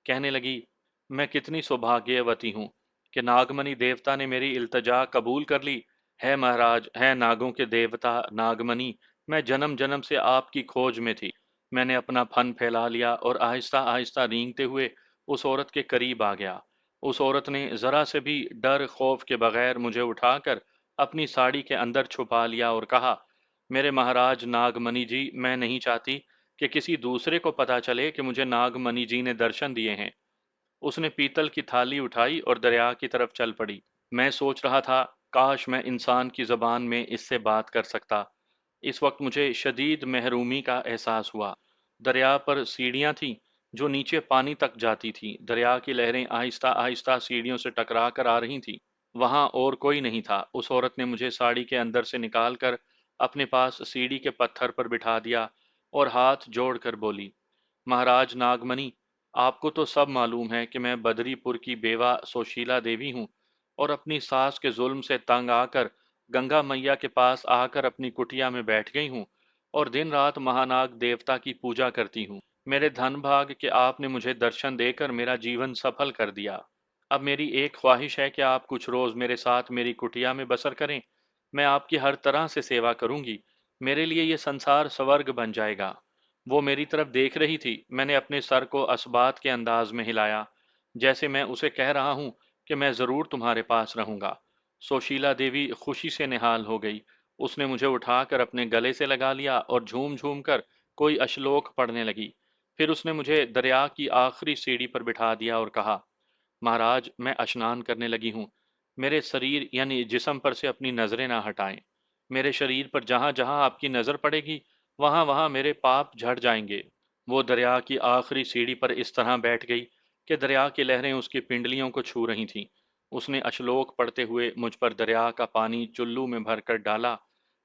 कहने लगी, मैं कितनी सौभाग्यवती हूँ कि नागमणि देवता ने मेरी इल्तजा कबूल कर ली। है महाराज, है नागों के देवता नागमणि, मैं जन्म जन्म से आपकी खोज में थी। मैंने अपना फन फैला लिया और आहिस्ता आहिस्ता रेंगते हुए उस औरत के करीब आ गया। उस औरत ने जरा से भी डर खौफ के बगैर मुझे उठाकर अपनी साड़ी के अंदर छुपा लिया और कहा, मेरे महाराज नागमणि जी, मैं नहीं चाहती कि किसी दूसरे को पता चले कि मुझे नागमणि जी ने दर्शन दिए हैं। उसने पीतल की थाली उठाई और दरिया की तरफ चल पड़ी। मैं सोच रहा था, काश मैं इंसान की जबान में इससे बात कर सकता। इस वक्त मुझे शदीद महरूमी का एहसास हुआ। दरिया पर सीढ़ियां थीं जो नीचे पानी तक जाती थीं। दरिया की लहरें आहिस्ता आहिस्ता सीढ़ियों से टकरा कर आ रही थीं। वहां और कोई नहीं था। उस औरत ने मुझे साड़ी के अंदर से निकालकर अपने पास सीढ़ी के पत्थर पर बिठा दिया और हाथ जोड़कर बोली, महाराज नागमणि, आपको तो सब मालूम है कि मैं बदरीपुर की बेवा सोशीला देवी हूँ और अपनी सास के जुल्म से तंग आकर गंगा मैया के पास आकर अपनी कुटिया में बैठ गई हूँ और दिन रात महानाग देवता की पूजा करती हूँ। मेरे धन भाग कि आपने मुझे दर्शन देकर मेरा जीवन सफल कर दिया। अब मेरी एक ख्वाहिश है कि आप कुछ रोज मेरे साथ मेरी कुटिया में बसर करें। मैं आपकी हर तरह से सेवा करूंगी। मेरे लिए ये संसार स्वर्ग बन जाएगा। वो मेरी तरफ देख रही थी। मैंने अपने सर को असबात के अंदाज में हिलाया, जैसे मैं उसे कह रहा हूं कि मैं जरूर तुम्हारे पास रहूंगा। सोशीला देवी खुशी से निहाल हो गई। उसने मुझे उठाकर अपने गले से लगा लिया और झूम झूम कर कोई अश्लोक पढ़ने लगी। फिर उसने मुझे दरिया की आखिरी सीढ़ी पर बिठा दिया और कहा, महाराज, मैं स्नान करने लगी हूँ। मेरे शरीर यानी जिस्म पर से अपनी नजरें ना हटाएं। मेरे शरीर पर जहां जहां आपकी नजर पड़ेगी वहां वहां मेरे पाप झड़ जाएंगे। वो दरिया की आखिरी सीढ़ी पर इस तरह बैठ गई कि दरिया की लहरें उसकी पिंडलियों को छू रही थीं। उसने अश्लोक पढ़ते हुए मुझ पर दरिया का पानी चुल्लू में भरकर डाला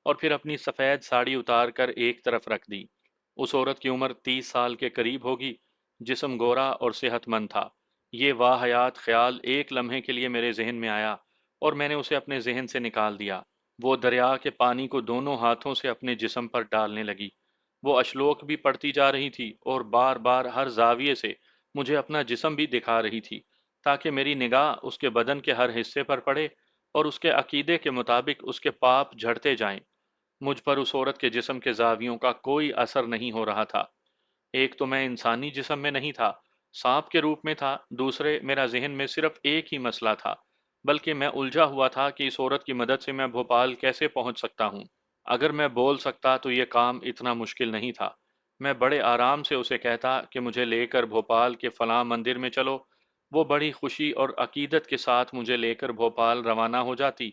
और फिर अपनी सफेद साड़ी उतार कर एक तरफ रख दी। उस औरत की उम्र 30 साल के करीब होगी। जिस्म गोरा और सेहतमंद था। ये वाहयात ख्याल एक लम्हे के लिए मेरे जहन में आया और मैंने उसे अपने जहन से निकाल दिया। वो दरिया के पानी को दोनों हाथों से अपने जिस्म पर डालने लगी। वो अश्लोक भी पढ़ती जा रही थी और बार बार हर जाविये से मुझे अपना जिस्म भी दिखा रही थी, ताकि मेरी निगाह उसके बदन के हर हिस्से पर पड़े और उसके अकीदे के मुताबिक उसके पाप झड़ते जाएं। मुझ पर उस औरत के जिस्म के जावियों का कोई असर नहीं हो रहा था। एक तो मैं इंसानी जिस्म में नहीं था, सांप के रूप में था। दूसरे, मेरा जहन में सिर्फ एक ही मसला था, बल्कि मैं उलझा हुआ था कि इस औरत की मदद से मैं भोपाल कैसे पहुंच सकता हूं। अगर मैं बोल सकता तो ये काम इतना मुश्किल नहीं था। मैं बड़े आराम से उसे कहता कि मुझे लेकर भोपाल के फलां मंदिर में चलो। वो बड़ी खुशी और अकीदत के साथ मुझे लेकर भोपाल रवाना हो जाती।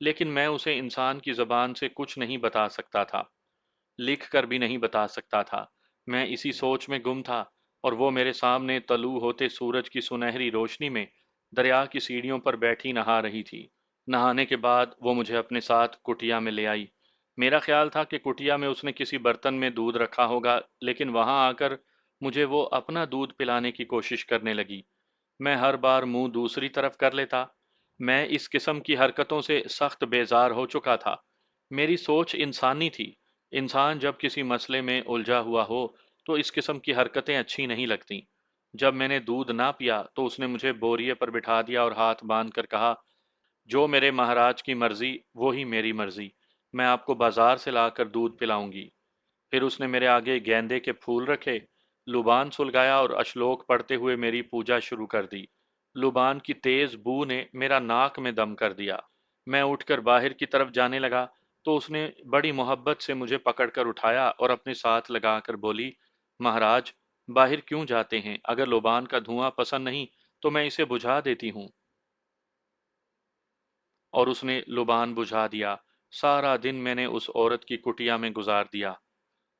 लेकिन मैं उसे इंसान की जबान से कुछ नहीं बता सकता था, लिख कर भी नहीं बता सकता था। मैं इसी सोच में गुम था और वो मेरे सामने तलू होते सूरज की सुनहरी रोशनी में दरिया की सीढ़ियों पर बैठी नहा रही थी। नहाने के बाद वो मुझे अपने साथ कुटिया में ले आई। मेरा ख्याल था कि कुटिया में उसने किसी बर्तन में दूध रखा होगा, लेकिन वहां आकर मुझे वो अपना दूध पिलाने की कोशिश करने लगी। मैं हर बार मुंह दूसरी तरफ कर लेता। मैं इस किस्म की हरकतों से सख्त बेजार हो चुका था। मेरी सोच इंसानी थी। इंसान जब किसी मसले में उलझा हुआ हो तो इस किस्म की हरकतें अच्छी नहीं लगती। जब मैंने दूध ना पिया तो उसने मुझे बोरिए पर बिठा दिया और हाथ बांध कर कहा, जो मेरे महाराज की मर्जी वो ही मेरी मर्जी। मैं आपको बाजार से लाकर दूध पिलाऊंगी। پھر اس نے میرے آگے گیندے کے پھول رکھے، لبان سلگایا اور اشلوک پڑھتے ہوئے میری پوجا شروع کر دی۔ لبان کی تیز بو نے میرا ناک میں دم کر دیا۔ میں اٹھ کر باہر کی طرف جانے لگا تو اس نے بڑی محبت سے مجھے پکڑ کر اٹھایا اور اپنے ساتھ لگا کر بولی، مہاراج، باہر کیوں جاتے ہیں؟ اگر لبان کا دھواں پسند نہیں تو میں اسے بجھا دیتی ہوں۔ اور اس نے لبان بجھا دیا۔ سارا دن میں نے اس عورت کی کٹیا میں گزار دیا۔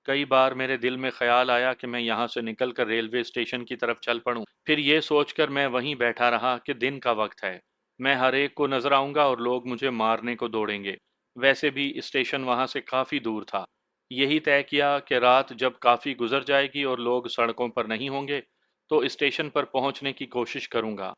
کئی بار میرے دل میں خیال آیا کہ میں یہاں سے نکل کر ریلوے اسٹیشن کی طرف چل پڑوں، پھر یہ سوچ کر میں وہیں بیٹھا رہا کہ دن کا وقت ہے، میں ہر ایک کو نظر آؤں گا اور لوگ مجھے مارنے کو دوڑیں گے۔ ویسے بھی اسٹیشن وہاں سے کافی دور تھا۔ یہی طے کیا کہ رات جب کافی گزر جائے گی اور لوگ سڑکوں پر نہیں ہوں گے تو اسٹیشن پر پہنچنے کی کوشش کروں گا۔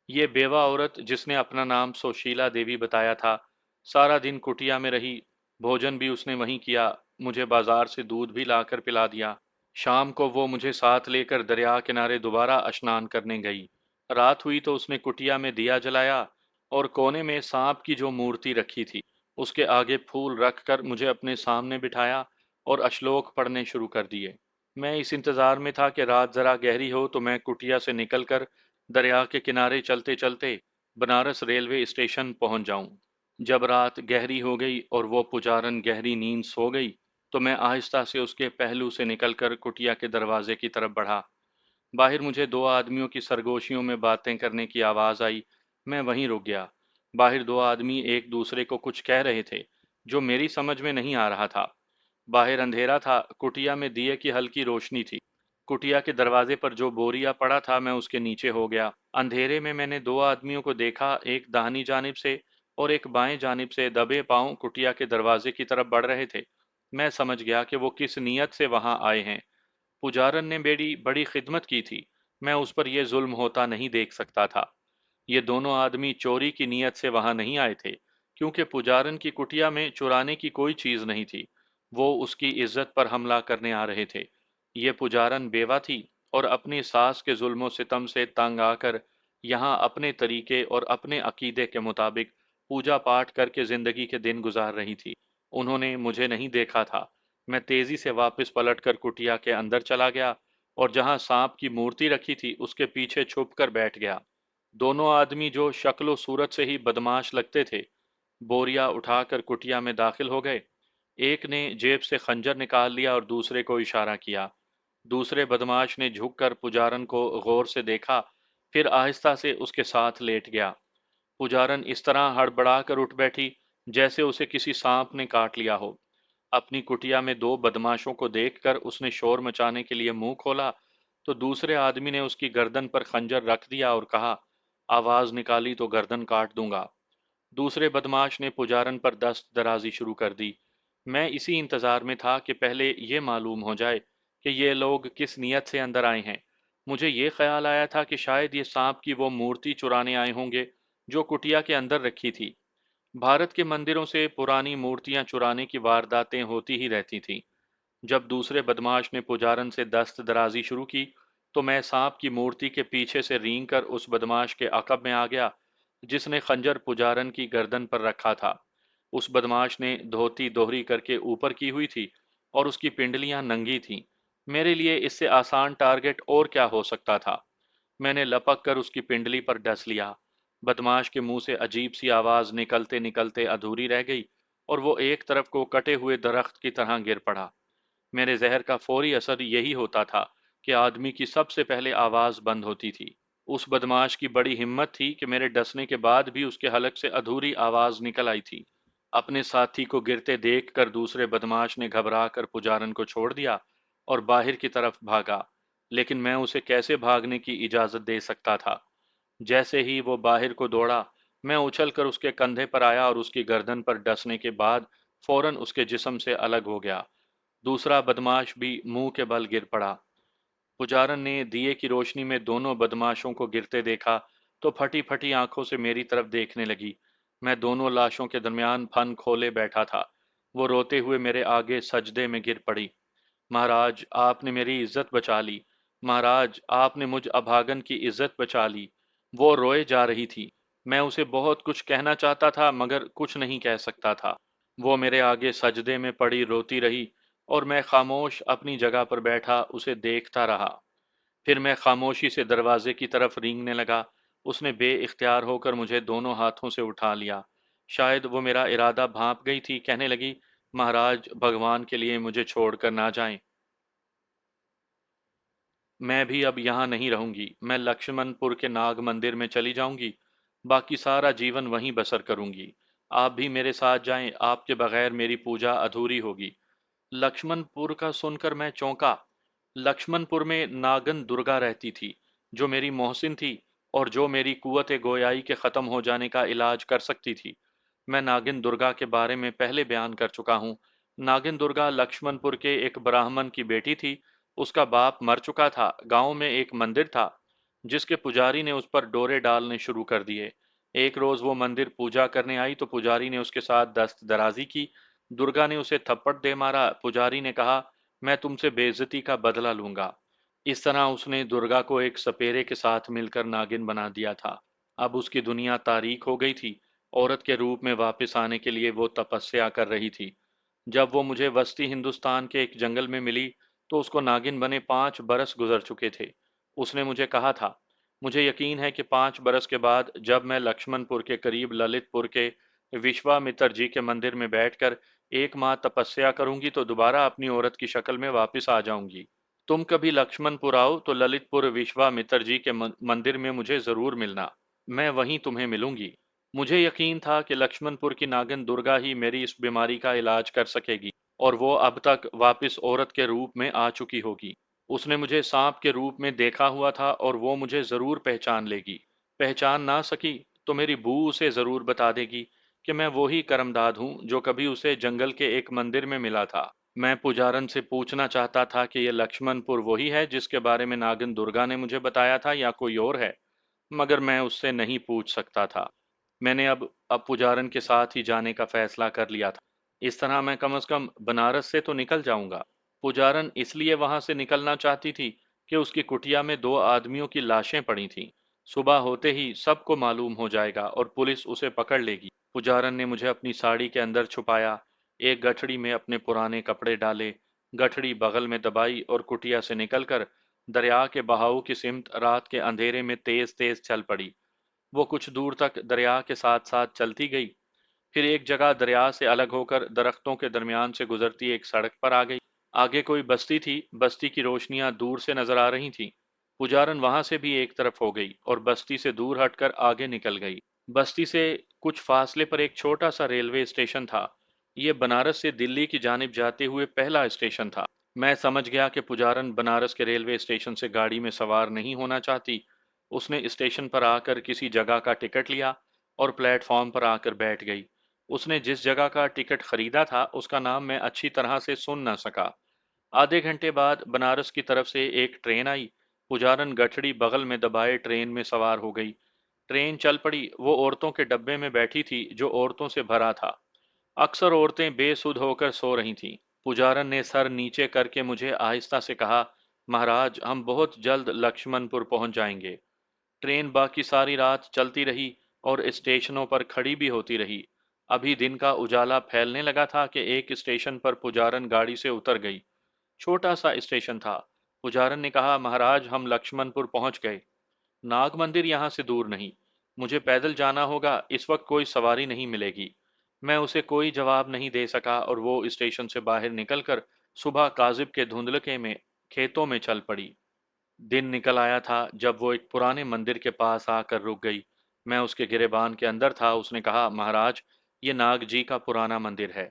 یہ بیوہ عورت جس نے اپنا نام سوشیلا دیوی بتایا تھا، سارا دن کٹیا میں رہی، بھوجن بھی اس نے وہیں کیا، مجھے بازار سے دودھ بھی لا کر پلا دیا۔ شام کو وہ مجھے ساتھ لے کر دریا کنارے دوبارہ اشنان کرنے گئی۔ رات ہوئی تو اس نے کٹیا میں دیا جلایا اور کونے میں سانپ کی جو مورتی رکھی تھی اس کے آگے پھول رکھ کر مجھے اپنے سامنے بٹھایا اور اشلوک پڑھنے شروع کر دیے۔ میں اس انتظار میں تھا کہ رات ذرا گہری ہو تو میں کٹیا سے نکل کر دریا کے کنارے چلتے چلتے بنارس ریلوے اسٹیشن پہنچ جاؤں۔ جب رات گہری ہو گئی اور وہ پجارن گہری نیند سو گئی تو میں آہستہ سے اس کے پہلو سے نکل کر کٹیا کے دروازے کی طرف بڑھا۔ باہر مجھے دو آدمیوں کی سرگوشیوں میں باتیں کرنے کی آواز آئی۔ میں وہیں رک گیا۔ باہر دو آدمی ایک دوسرے کو کچھ کہہ رہے تھے جو میری سمجھ میں نہیں آ رہا تھا۔ باہر اندھیرا تھا، کٹیا میں دیے کی ہلکی روشنی تھی۔ کٹیا کے دروازے پر جو بوریا پڑا تھا میں اس کے نیچے ہو گیا۔ اندھیرے میں نے دو آدمیوں کو دیکھا، ایک داہنی جانب سے اور ایک بائیں جانب سے دبے پاؤں کٹیا کے دروازے کی طرف بڑھ رہے تھے۔ میں سمجھ گیا کہ وہ کس نیت سے وہاں آئے ہیں۔ پجارن نے میری بڑی خدمت کی تھی، میں اس پر یہ ظلم ہوتا نہیں دیکھ سکتا تھا۔ یہ دونوں آدمی چوری کی نیت سے وہاں نہیں آئے تھے، کیونکہ پجارن کی کٹیا میں چرانے کی کوئی چیز نہیں تھی۔ وہ اس کی عزت پر حملہ کرنے آ رہے تھے۔ یہ پجارن بیوہ تھی اور اپنی ساس کے ظلم و ستم سے تنگ آ کر یہاں اپنے طریقے اور اپنے عقیدے کے مطابق پوجا پاٹ کر کے زندگی کے دن گزار رہی تھی۔ انہوں نے مجھے نہیں دیکھا تھا۔ میں تیزی سے واپس پلٹ کر کٹیا کے اندر چلا گیا اور جہاں سانپ کی مورتی رکھی تھی اس کے پیچھے چھپ کر بیٹھ گیا۔ دونوں آدمی جو شکل و صورت سے ہی بدماش لگتے تھے، بوریا اٹھا کر کٹیا میں داخل ہو گئے۔ ایک نے جیب سے خنجر نکال لیا اور دوسرے کو اشارہ کیا۔ دوسرے بدماش نے جھک کر پجارن کو غور سے دیکھا، پھر آہستہ سے اس کے ساتھ لیٹ گیا۔ پجارن اس طرح ہڑبڑا کر اٹھ بیٹھی جیسے اسے کسی سانپ نے کاٹ لیا ہو۔ اپنی کٹیا میں دو بدماشوں کو دیکھ کر اس نے شور مچانے کے لیے منہ کھولا تو دوسرے آدمی نے اس کی گردن پر خنجر رکھ دیا اور کہا، آواز نکالی تو گردن کاٹ دوں گا۔ دوسرے بدماش نے پجارن پر دست درازی شروع کر دی۔ میں اسی انتظار میں تھا کہ پہلے یہ معلوم ہو جائے کہ یہ لوگ کس نیت سے اندر آئے ہیں۔ مجھے یہ خیال آیا تھا کہ شاید یہ سانپ کی وہ مورتی چرانے آئے ہوں گے جو کٹیا کے اندر رکھی تھی۔ بھارت کے مندروں سے پرانی مورتیاں چرانے کی وارداتیں ہوتی ہی رہتی تھیں۔ جب دوسرے بدماش نے پجارن سے دست درازی شروع کی تو میں سانپ کی مورتی کے پیچھے سے رینگ کر اس بدماش کے عقب میں آ گیا جس نے خنجر پجارن کی گردن پر رکھا تھا۔ اس بدماش نے دھوتی دوہری کر کے اوپر کی ہوئی تھی اور اس کی پنڈلیاں ننگی تھیں۔ میرے لیے اس سے آسان ٹارگٹ اور کیا ہو سکتا تھا؟ میں نے لپک کر اس کی پنڈلی پر ڈس لیا۔ بدماش کے منہ سے عجیب سی آواز نکلتے نکلتے ادھوری رہ گئی اور وہ ایک طرف کو کٹے ہوئے درخت کی طرح گر پڑا۔ میرے زہر کا فوری اثر یہی ہوتا تھا کہ آدمی کی سب سے پہلے آواز بند ہوتی تھی۔ اس بدماش کی بڑی ہمت تھی کہ میرے ڈسنے کے بعد بھی اس کے حلق سے ادھوری آواز نکل آئی تھی۔ اپنے ساتھی کو گرتے دیکھ کر دوسرے بدماش نے گھبرا کر پجارن کو چھوڑ دیا اور باہر کی طرف بھاگا، لیکن میں اسے کیسے بھاگنے کی اجازت دے سکتا تھا؟ جیسے ہی وہ باہر کو دوڑا، میں اچھل کر اس کے کندھے پر آیا اور اس کی گردن پر ڈسنے کے بعد فوراً اس کے جسم سے الگ ہو گیا۔ دوسرا بدماش بھی منہ کے بل گر پڑا۔ پجارن نے دیے کی روشنی میں دونوں بدماشوں کو گرتے دیکھا تو پھٹی پھٹی آنکھوں سے میری طرف دیکھنے لگی۔ میں دونوں لاشوں کے درمیان پھن کھولے بیٹھا تھا۔ وہ روتے ہوئے میرے آگے سجدے میں گر پڑی۔ مہاراج، آپ نے میری عزت بچا لی۔ مہاراج، آپ نے مجھ ابھاگن کی عزت بچا لی۔ وہ روئے جا رہی تھی۔ میں اسے بہت کچھ کہنا چاہتا تھا مگر کچھ نہیں کہہ سکتا تھا۔ وہ میرے آگے سجدے میں پڑی روتی رہی اور میں خاموش اپنی جگہ پر بیٹھا اسے دیکھتا رہا۔ پھر میں خاموشی سے دروازے کی طرف رینگنے لگا۔ اس نے بے اختیار ہو کر مجھے دونوں ہاتھوں سے اٹھا لیا۔ شاید وہ میرا ارادہ بھانپ گئی تھی، کہنے لگی، مہاراج بھگوان کے لیے مجھے چھوڑ کر نہ جائیں، میں بھی اب یہاں نہیں رہوں گی، میں لکشمن پور کے ناگ مندر میں چلی جاؤں گی، باقی سارا جیون وہیں بسر کروں گی۔ آپ بھی میرے ساتھ جائیں، آپ کے بغیر میری پوجا ادھوری ہوگی۔ لکشمن پور کا سن کر میں چونکا۔ لکشمن پور میں ناگن درگا رہتی تھی، جو میری محسن تھی اور جو میری قوت گویائی کے ختم ہو جانے کا علاج کر سکتی تھی۔ میں ناگن درگا کے بارے میں پہلے بیان کر چکا ہوں۔ ناگن درگا لکشمن پور کے ایک براہمن کی بیٹی تھی۔ اس کا باپ مر چکا تھا۔ گاؤں میں ایک مندر تھا جس کے پجاری نے اس پر ڈورے ڈالنے شروع کر دیے۔ ایک روز وہ مندر پوجا کرنے آئی تو پجاری نے اس کے ساتھ دست درازی کی۔ درگا نے اسے تھپڑ دے مارا۔ پجاری نے کہا، میں تم سے بے عزتی کا بدلہ لوں گا۔ اس طرح اس نے درگا کو ایک سپیرے کے ساتھ مل کر ناگن بنا دیا تھا۔ اب اس کی دنیا تاریک ہو گئی تھی۔ عورت کے روپ میں واپس آنے کے لیے وہ تپسیا کر رہی تھی۔ جب وہ مجھے وسطی ہندوستان کے ایک جنگل میں ملی تو اس کو ناگن بنے 5 برس گزر چکے تھے۔ اس نے مجھے کہا تھا، مجھے یقین ہے کہ 5 برس کے بعد جب میں لکشمن پور کے قریب للت پور کے وشوامتر جی کے مندر میں بیٹھ کر 1 ماہ تپسیا کروں گی تو دوبارہ اپنی عورت کی شکل میں واپس آ جاؤں گی۔ تم کبھی لکشمن پور آؤ تو للت پور وشوامتر جی کے مندر میں مجھے ضرور ملنا، میں وہیں تمہیں ملوں گی۔ مجھے یقین تھا کہ لکشمن پور کی ناگن درگا ہی میری اس بیماری کا علاج کر سکے گی، اور وہ اب تک واپس عورت کے روپ میں آ چکی ہوگی۔ اس نے مجھے سانپ کے روپ میں دیکھا ہوا تھا اور وہ مجھے ضرور پہچان لے گی۔ پہچان نہ سکی تو میری بو اسے ضرور بتا دے گی کہ میں وہی کرمداد ہوں جو کبھی اسے جنگل کے ایک مندر میں ملا تھا۔ میں پجارن سے پوچھنا چاہتا تھا کہ یہ لکشمن پور وہی ہے جس کے بارے میں ناگن درگا نے مجھے بتایا تھا یا کوئی اور ہے، مگر میں اس سے نہیں پوچھ سکتا تھا۔ میں نے اب پجارن کے ساتھ ہی جانے کا فیصلہ کر لیا تھا۔ اس طرح میں کم از کم بنارس سے تو نکل جاؤں گا۔ پجارن اس لیے وہاں سے نکلنا چاہتی تھی کہ اس کی کٹیا میں 2 آدمیوں کی لاشیں پڑی تھیں۔ صبح ہوتے ہی سب کو معلوم ہو جائے گا اور پولیس اسے پکڑ لے گی۔ پجارن نے مجھے اپنی ساڑی کے اندر چھپایا، ایک گٹھڑی میں اپنے پرانے کپڑے ڈالے، گٹھڑی بغل میں دبائی اور کٹیا سے نکل کر دریا کے بہاؤ کی سمت رات کے اندھیرے میں تیز تیز چل پڑی۔ وہ کچھ دور تک دریا کے ساتھ ساتھ چلتی گئی، پھر ایک جگہ دریا سے الگ ہو کر درختوں کے درمیان سے گزرتی ایک سڑک پر آ گئی۔ آگے کوئی بستی تھی، بستی کی روشنیاں دور سے نظر آ رہی تھیں۔ پجارن وہاں سے بھی ایک طرف ہو گئی اور بستی سے دور ہٹ کر آگے نکل گئی۔ بستی سے کچھ فاصلے پر ایک چھوٹا سا ریلوے اسٹیشن تھا۔ یہ بنارس سے دلی کی جانب جاتے ہوئے پہلا اسٹیشن تھا۔ میں سمجھ گیا کہ پجارن بنارس کے ریلوے اسٹیشن سے گاڑی میں سوار نہیں ہونا چاہتی۔ اس نے اسٹیشن پر آ کر کسی جگہ کا ٹکٹ لیا اور پلیٹ فارم پر آ کر بیٹھ گئی۔ اس نے جس جگہ کا ٹکٹ خریدا تھا اس کا نام میں اچھی طرح سے سن نہ سکا۔ آدھے گھنٹے بعد بنارس کی طرف سے ایک ٹرین آئی۔ پجارن گٹھڑی بغل میں دبائے ٹرین میں سوار ہو گئی۔ ٹرین چل پڑی۔ وہ عورتوں کے ڈبے میں بیٹھی تھی جو عورتوں سے بھرا تھا۔ اکثر عورتیں بے سدھ ہو کر سو رہی تھیں۔ پجارن نے سر نیچے کر کے مجھے آہستہ سے کہا، مہاراج ہم بہت جلد لکشمن پور پہنچ جائیں گے۔ ٹرین باقی ساری رات چلتی رہی اور اسٹیشنوں پر کھڑی بھی ہوتی رہی۔ ابھی دن کا اجالا پھیلنے لگا تھا کہ ایک اسٹیشن پر پجارن گاڑی سے اتر گئی۔ چھوٹا سا اسٹیشن تھا۔ پجارن نے کہا، مہاراج ہم لکشمن پور پہنچ گئے۔ ناگ مندر یہاں سے دور نہیں، مجھے پیدل جانا ہوگا، اس وقت کوئی سواری نہیں ملے گی۔ میں اسے کوئی جواب نہیں دے سکا اور وہ اسٹیشن سے باہر نکل کر صبح کاذب کے دھندلکے میں کھیتوں میں چل پڑی۔ دن نکل آیا تھا جب وہ ایک پرانے مندر کے پاس آ کر رک گئی۔ میں اس کے گریبان کے اندر تھا۔ اس نے کہا، مہاراج یہ ناگ جی کا پرانا مندر ہے،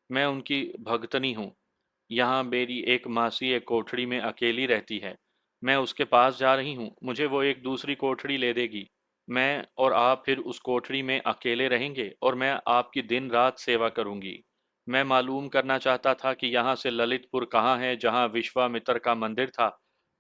میں ان کی بھگتنی ہوں۔ یہاں میری ایک ماسی ایک کوٹھڑی میں اکیلی رہتی ہے، میں اس کے پاس جا رہی ہوں، مجھے وہ ایک دوسری کوٹھڑی لے دے گی۔ میں اور آپ پھر اس کوٹھڑی میں اکیلے رہیں گے اور میں آپ کی دن رات سیوا کروں گی۔ میں معلوم کرنا چاہتا تھا کہ یہاں سے للت پور کہاں ہے جہاں وشوامتر کا مندر تھا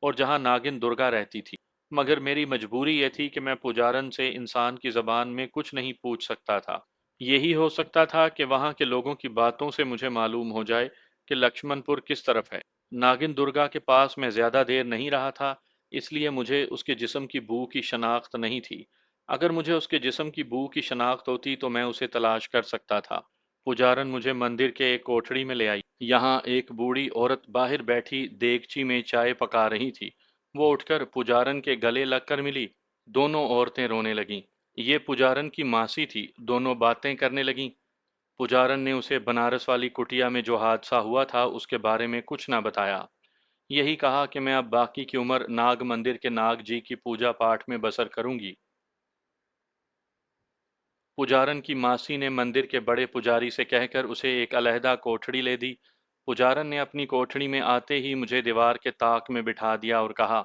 اور جہاں ناگن درگا رہتی تھی، مگر میری مجبوری یہ تھی کہ میں پجارن سے انسان کی زبان میں کچھ نہیں پوچھ سکتا تھا۔ یہی ہو سکتا تھا کہ وہاں کے لوگوں کی باتوں سے مجھے معلوم ہو جائے کہ لکشمن پور کس طرف ہے۔ ناگن درگا کے پاس میں زیادہ دیر نہیں رہا تھا، اس لیے مجھے اس کے جسم کی بو کی شناخت نہیں تھی۔ اگر مجھے اس کے جسم کی بو کی شناخت ہوتی تو میں اسے تلاش کر سکتا تھا۔ पुजारन मुझे मंदिर के एक कोठड़ी में ले आई। यहाँ एक बूढ़ी औरत बाहर बैठी देगची में चाय पका रही थी। वो उठकर पुजारन के गले लगकर मिली। दोनों औरतें रोने लगीं। ये पुजारन की मासी थी। दोनों बातें करने लगीं। पुजारन ने उसे बनारस वाली कुटिया में जो हादसा हुआ था उसके बारे में कुछ ना बताया। यही कहा कि मैं अब बाकी की उम्र नाग मंदिर के नाग जी की पूजा पाठ में बसर करूंगी। पुजारन की मासी ने मंदिर के बड़े पुजारी से कहकर उसे एक अलहदा कोठड़ी ले दी। पुजारन ने अपनी कोठड़ी में आते ही मुझे दीवार के ताक में बिठा दिया और कहा,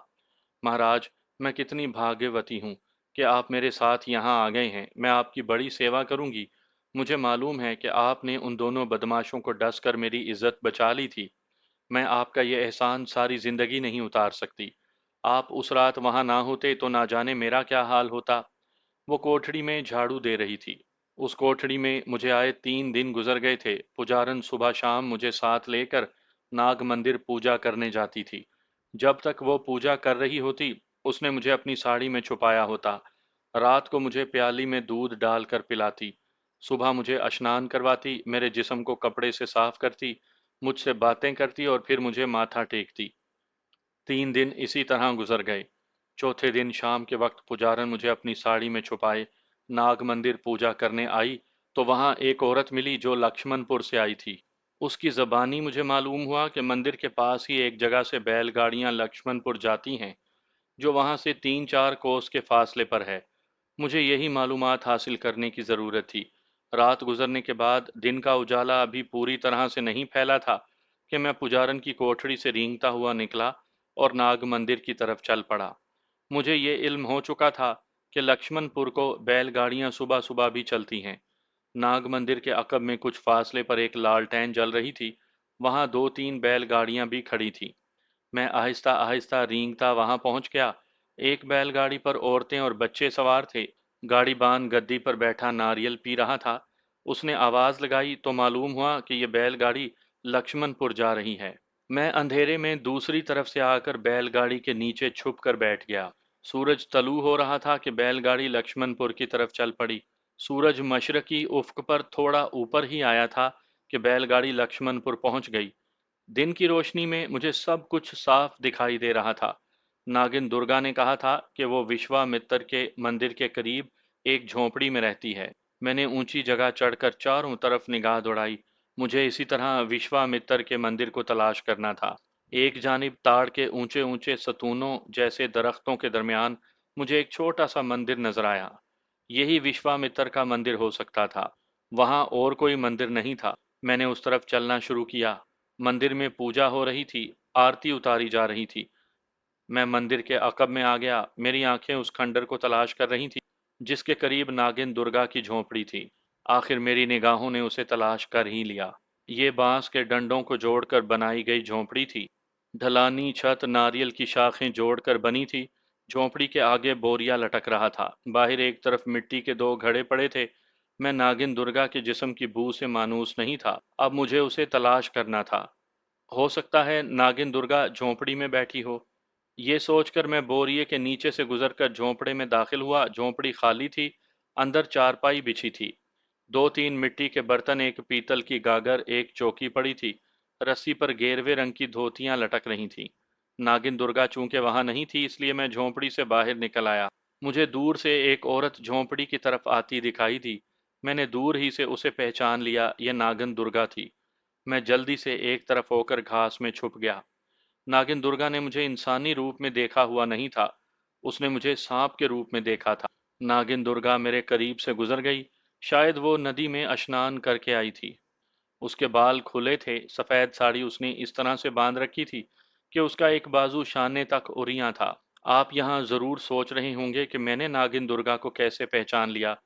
महाराज, मैं कितनी भाग्यवती हूँ कि आप मेरे साथ यहाँ आ गए हैं। मैं आपकी बड़ी सेवा करूंगी। मुझे मालूम है कि आपने उन दोनों बदमाशों को डस कर मेरी इज्जत बचा ली थी। मैं आपका ये एहसान सारी जिंदगी नहीं उतार सकती। आप उस रात वहां ना होते तो ना जाने मेरा क्या हाल होता। वो कोठड़ी में झाड़ू दे रही थी। उस कोठड़ी में मुझे आए 3 दिन गुजर गए थे। पुजारन सुबह शाम मुझे साथ लेकर नाग मंदिर पूजा करने जाती थी। जब तक वो पूजा कर रही होती, उसने मुझे अपनी साड़ी में छुपाया होता। रात को मुझे प्याली में दूध डालकर पिलाती। सुबह मुझे स्नान करवाती, मेरे जिस्म को कपड़े से साफ करती, मुझसे बातें करती और फिर मुझे माथा टेकती। 3 दिन इसी तरह गुजर गए। चौथे दिन शाम के वक्त पुजारन मुझे अपनी साड़ी में छुपाए नाग मंदिर पूजा करने आई, तो वहां एक औरत मिली जो लक्ष्मणपुर से आई थी। उसकी जबानी मुझे मालूम हुआ कि मंदिर के पास ही एक जगह से बैलगाड़ियां लक्ष्मणपुर जाती हैं, जो वहां से 3-4 कोस के फासले पर है। मुझे यही मालूमात हासिल करने की ज़रूरत थी। रात गुजरने के बाद दिन का उजाला अभी पूरी तरह से नहीं फैला था कि मैं पुजारन की कोठड़ी से रेंगता हुआ निकला और नाग मंदिर की तरफ चल पड़ा। मुझे ये इल्म हो चुका था कि लक्ष्मणपुर को बैलगाड़ियां सुबह सुबह भी चलती हैं। नाग मंदिर के अकब में कुछ फासले पर एक लालटेन जल रही थी। वहां 2-3 बैलगाड़ियां भी खड़ी थीं। मैं आहिस्ता आहिस्ता रेंगता वहां पहुंच गया। एक बैलगाड़ी पर औरतें और बच्चे सवार थे। गाड़ीबान गद्दी पर बैठा नारियल पी रहा था। उसने आवाज लगाई तो मालूम हुआ कि यह बैलगाड़ी लक्ष्मणपुर जा रही है। मैं अंधेरे में दूसरी तरफ से आकर बैलगाड़ी के नीचे छुप कर बैठ गया। सूरज तलू हो रहा था कि बैलगाड़ी लक्ष्मणपुर की तरफ चल पड़ी। सूरज मशरकी उफ्क पर थोड़ा ऊपर ही आया था कि बैलगाड़ी लक्ष्मणपुर पहुंच गई। दिन की रोशनी में मुझे सब कुछ साफ दिखाई दे रहा था। नागिन दुर्गा ने कहा था कि वो विश्वामित्र के मंदिर के करीब एक झोंपड़ी में रहती है। मैंने ऊंची जगह चढ़कर चारों तरफ निगाह दौड़ाई। मुझे इसी तरह विश्वामित्र के मंदिर को तलाश करना था। एक जानिब ताड़ के ऊंचे ऊंचे सतूनों जैसे दरख्तों के दरमियान मुझे एक छोटा सा मंदिर नजर आया। यही विश्वामित्र का मंदिर हो सकता था। वहां और कोई मंदिर नहीं था। मैंने उस तरफ चलना शुरू किया। मंदिर में पूजा हो रही थी। आरती उतारी जा रही थी। मैं मंदिर के अकब में आ गया। मेरी आंखें उस खंडर को तलाश कर रही थी जिसके करीब नागिन दुर्गा की झोंपड़ी थी। आखिर मेरी निगाहों ने उसे तलाश कर ही लिया। ये बांस के डंडों को जोड़कर बनाई गई झोंपड़ी थी। ढलानी छत नारियल की शाखें जोड़कर बनी थी। झोंपड़ी के आगे बोरिया लटक रहा था। बाहर एक तरफ मिट्टी के 2 घड़े पड़े थे। मैं नागिन दुर्गा के जिस्म की बू से मानूस नहीं था। अब मुझे उसे तलाश करना था। हो सकता है नागिन दुर्गा झोंपड़ी में बैठी हो। ये सोचकर मैं बोरिए के नीचे से गुजरकर झोंपड़े में दाखिल हुआ। झोंपड़ी खाली थी। अंदर चारपाई बिछी थी। 2-3 मिट्टी के बर्तन, एक पीतल की गागर, एक चौकी पड़ी थी। रस्सी पर गेरवे रंग की धोतियां लटक रही थीं। नागिन दुर्गा चूंकि वहां नहीं थी, इसलिए मैं झोंपड़ी से बाहर निकल आया। मुझे दूर से एक औरत झोंपड़ी की तरफ आती दिखाई दी। मैंने दूर ही से उसे पहचान लिया। यह नागिन दुर्गा थी। मैं जल्दी से एक तरफ होकर घास में छुप गया। नागिन दुर्गा ने मुझे इंसानी रूप में देखा हुआ नहीं था। उसने मुझे सांप के रूप में देखा था। नागिन दुर्गा मेरे करीब से गुजर गई। शायद वो नदी में स्नान करके आई थी। उसके बाल खुले थे। सफेद साड़ी उसने इस तरह से बांध रखी थी कि उसका एक बाजू शाने तक उरियां था। आप यहाँ जरूर सोच रहे होंगे कि मैंने नागिन दुर्गा को कैसे पहचान लिया,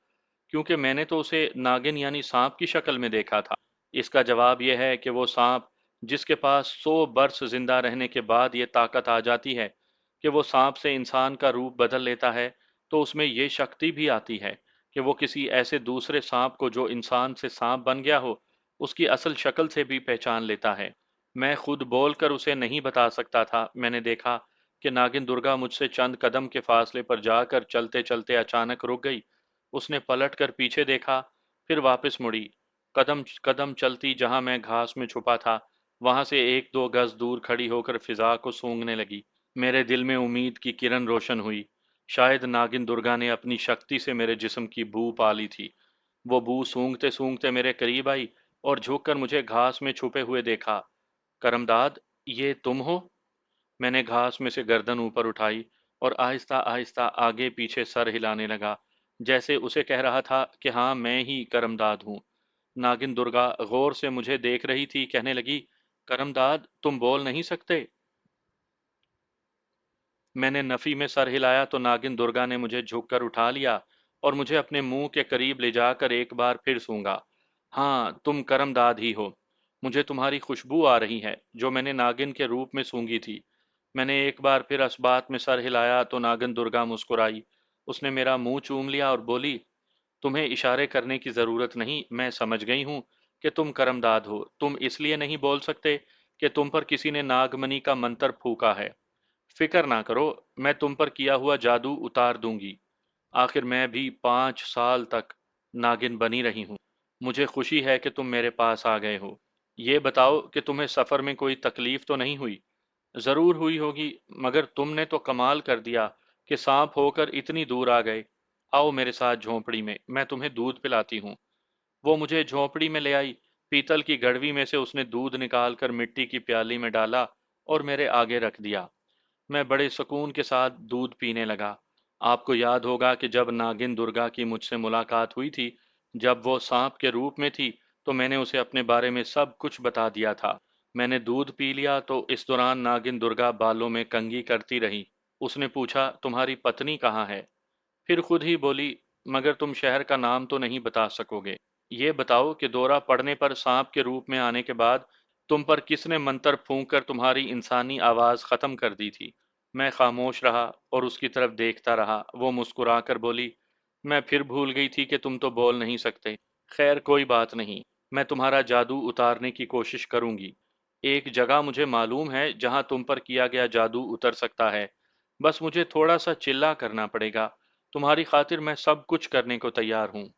क्योंकि मैंने तो उसे नागिन यानी सांप की शक्ल में देखा था। इसका जवाब यह है कि वो सांप जिसके पास 100 बरस जिंदा रहने के बाद ये ताकत आ जाती है कि वो सांप से इंसान का रूप बदल लेता है, तो उसमें ये शक्ति भी आती है कि वो किसी ऐसे दूसरे सांप को जो इंसान से सांप बन गया हो, उसकी असल शक्ल से भी पहचान लेता है। मैं खुद बोलकर उसे नहीं बता सकता था। मैंने देखा कि नागिन दुर्गा मुझसे चंद कदम के फासले पर जाकर चलते चलते अचानक रुक गई। उसने पलट कर पीछे देखा, फिर वापस मुड़ी। قدم قدم چلتی جہاں میں گھاس میں چھپا تھا، وہاں سے ایک دو گز دور کھڑی ہو کر فضا کو سونگنے لگی۔ میرے دل میں امید کی کرن روشن ہوئی۔ شاید ناگن درگا نے اپنی شکتی سے میرے جسم کی بو پا لی تھی۔ وہ بو سونگتے سونگتے میرے قریب آئی اور جھک کر مجھے گھاس میں چھپے ہوئے دیکھا۔ کرمداد، یہ تم ہو؟ میں نے گھاس میں سے گردن اوپر اٹھائی اور آہستہ آہستہ آگے پیچھے سر ہلانے لگا، جیسے اسے کہہ رہا تھا کہ ہاں میں ہی کرمداد ہوں۔ ناگن درگا غور سے مجھے دیکھ رہی تھی، کہنے لگی، کرمداد تم بول نہیں سکتے؟ میں نے نفی میں سر ہلایا تو ناگن درگا نے مجھے جھک کر اٹھا لیا اور مجھے اپنے منہ کے قریب لے جا کر ایک بار پھر سونگا۔ ہاں تم کرم داد ہی ہو، مجھے تمہاری خوشبو آ رہی ہے جو میں نے ناگن کے روپ میں سونگی تھی۔ میں نے ایک بار پھر اس بات میں سر ہلایا تو ناگن درگا مسکرائی۔ اس نے میرا منہ چوم لیا اور بولی، تمہیں اشارے کرنے کی ضرورت نہیں، میں سمجھ گئی ہوں کہ تم کرم داد ہو۔ تم اس لیے نہیں بول سکتے کہ تم پر کسی نے ناگمنی کا منتر پھونکا ہے۔ فکر نہ کرو، میں تم پر کیا ہوا جادو اتار دوں گی۔ آخر میں بھی 5 سال تک ناگن بنی رہی ہوں۔ مجھے خوشی ہے کہ تم میرے پاس آ گئے ہو۔ یہ بتاؤ کہ تمہیں سفر میں کوئی تکلیف تو نہیں ہوئی؟ ضرور ہوئی ہوگی، مگر تم نے تو کمال کر دیا کہ سانپ ہو کر اتنی دور آ گئے۔ آؤ میرے ساتھ جھونپڑی میں، میں تمہیں دودھ پلاتی ہوں۔ وہ مجھے جھونپڑی میں لے آئی۔ پیتل کی گڑوی میں سے اس نے دودھ نکال کر مٹی کی پیالی میں ڈالا اور میرے آگے رکھ دیا۔ میں بڑے سکون کے ساتھ دودھ پینے لگا۔ آپ کو یاد ہوگا کہ جب ناگن درگا کی مجھ سے ملاقات ہوئی تھی، جب وہ سانپ کے روپ میں تھی، تو میں نے اسے اپنے بارے میں سب کچھ بتا دیا تھا۔ میں نے دودھ پی لیا تو اس دوران ناگن درگا بالوں میں کنگھی کرتی رہی۔ اس نے پوچھا، تمہاری پتنی کہاں ہے؟ پھر خود ہی بولی، مگر تم شہر کا نام تو نہیں بتا سکو گے۔ یہ بتاؤ کہ دورہ پڑنے پر سانپ کے روپ میں آنے کے بعد تم پر کس نے منتر پھونک کر تمہاری انسانی آواز ختم کر دی تھی؟ میں خاموش رہا اور اس کی طرف دیکھتا رہا۔ وہ مسکرا کر بولی، میں پھر بھول گئی تھی کہ تم تو بول نہیں سکتے۔ خیر کوئی بات نہیں، میں تمہارا جادو اتارنے کی کوشش کروں گی۔ ایک جگہ مجھے معلوم ہے جہاں تم پر کیا گیا جادو اتر سکتا ہے۔ بس مجھے تھوڑا سا چلہ کرنا پڑے گا۔ تمہاری خاطر میں سب کچھ کرنے کو تیار ہوں۔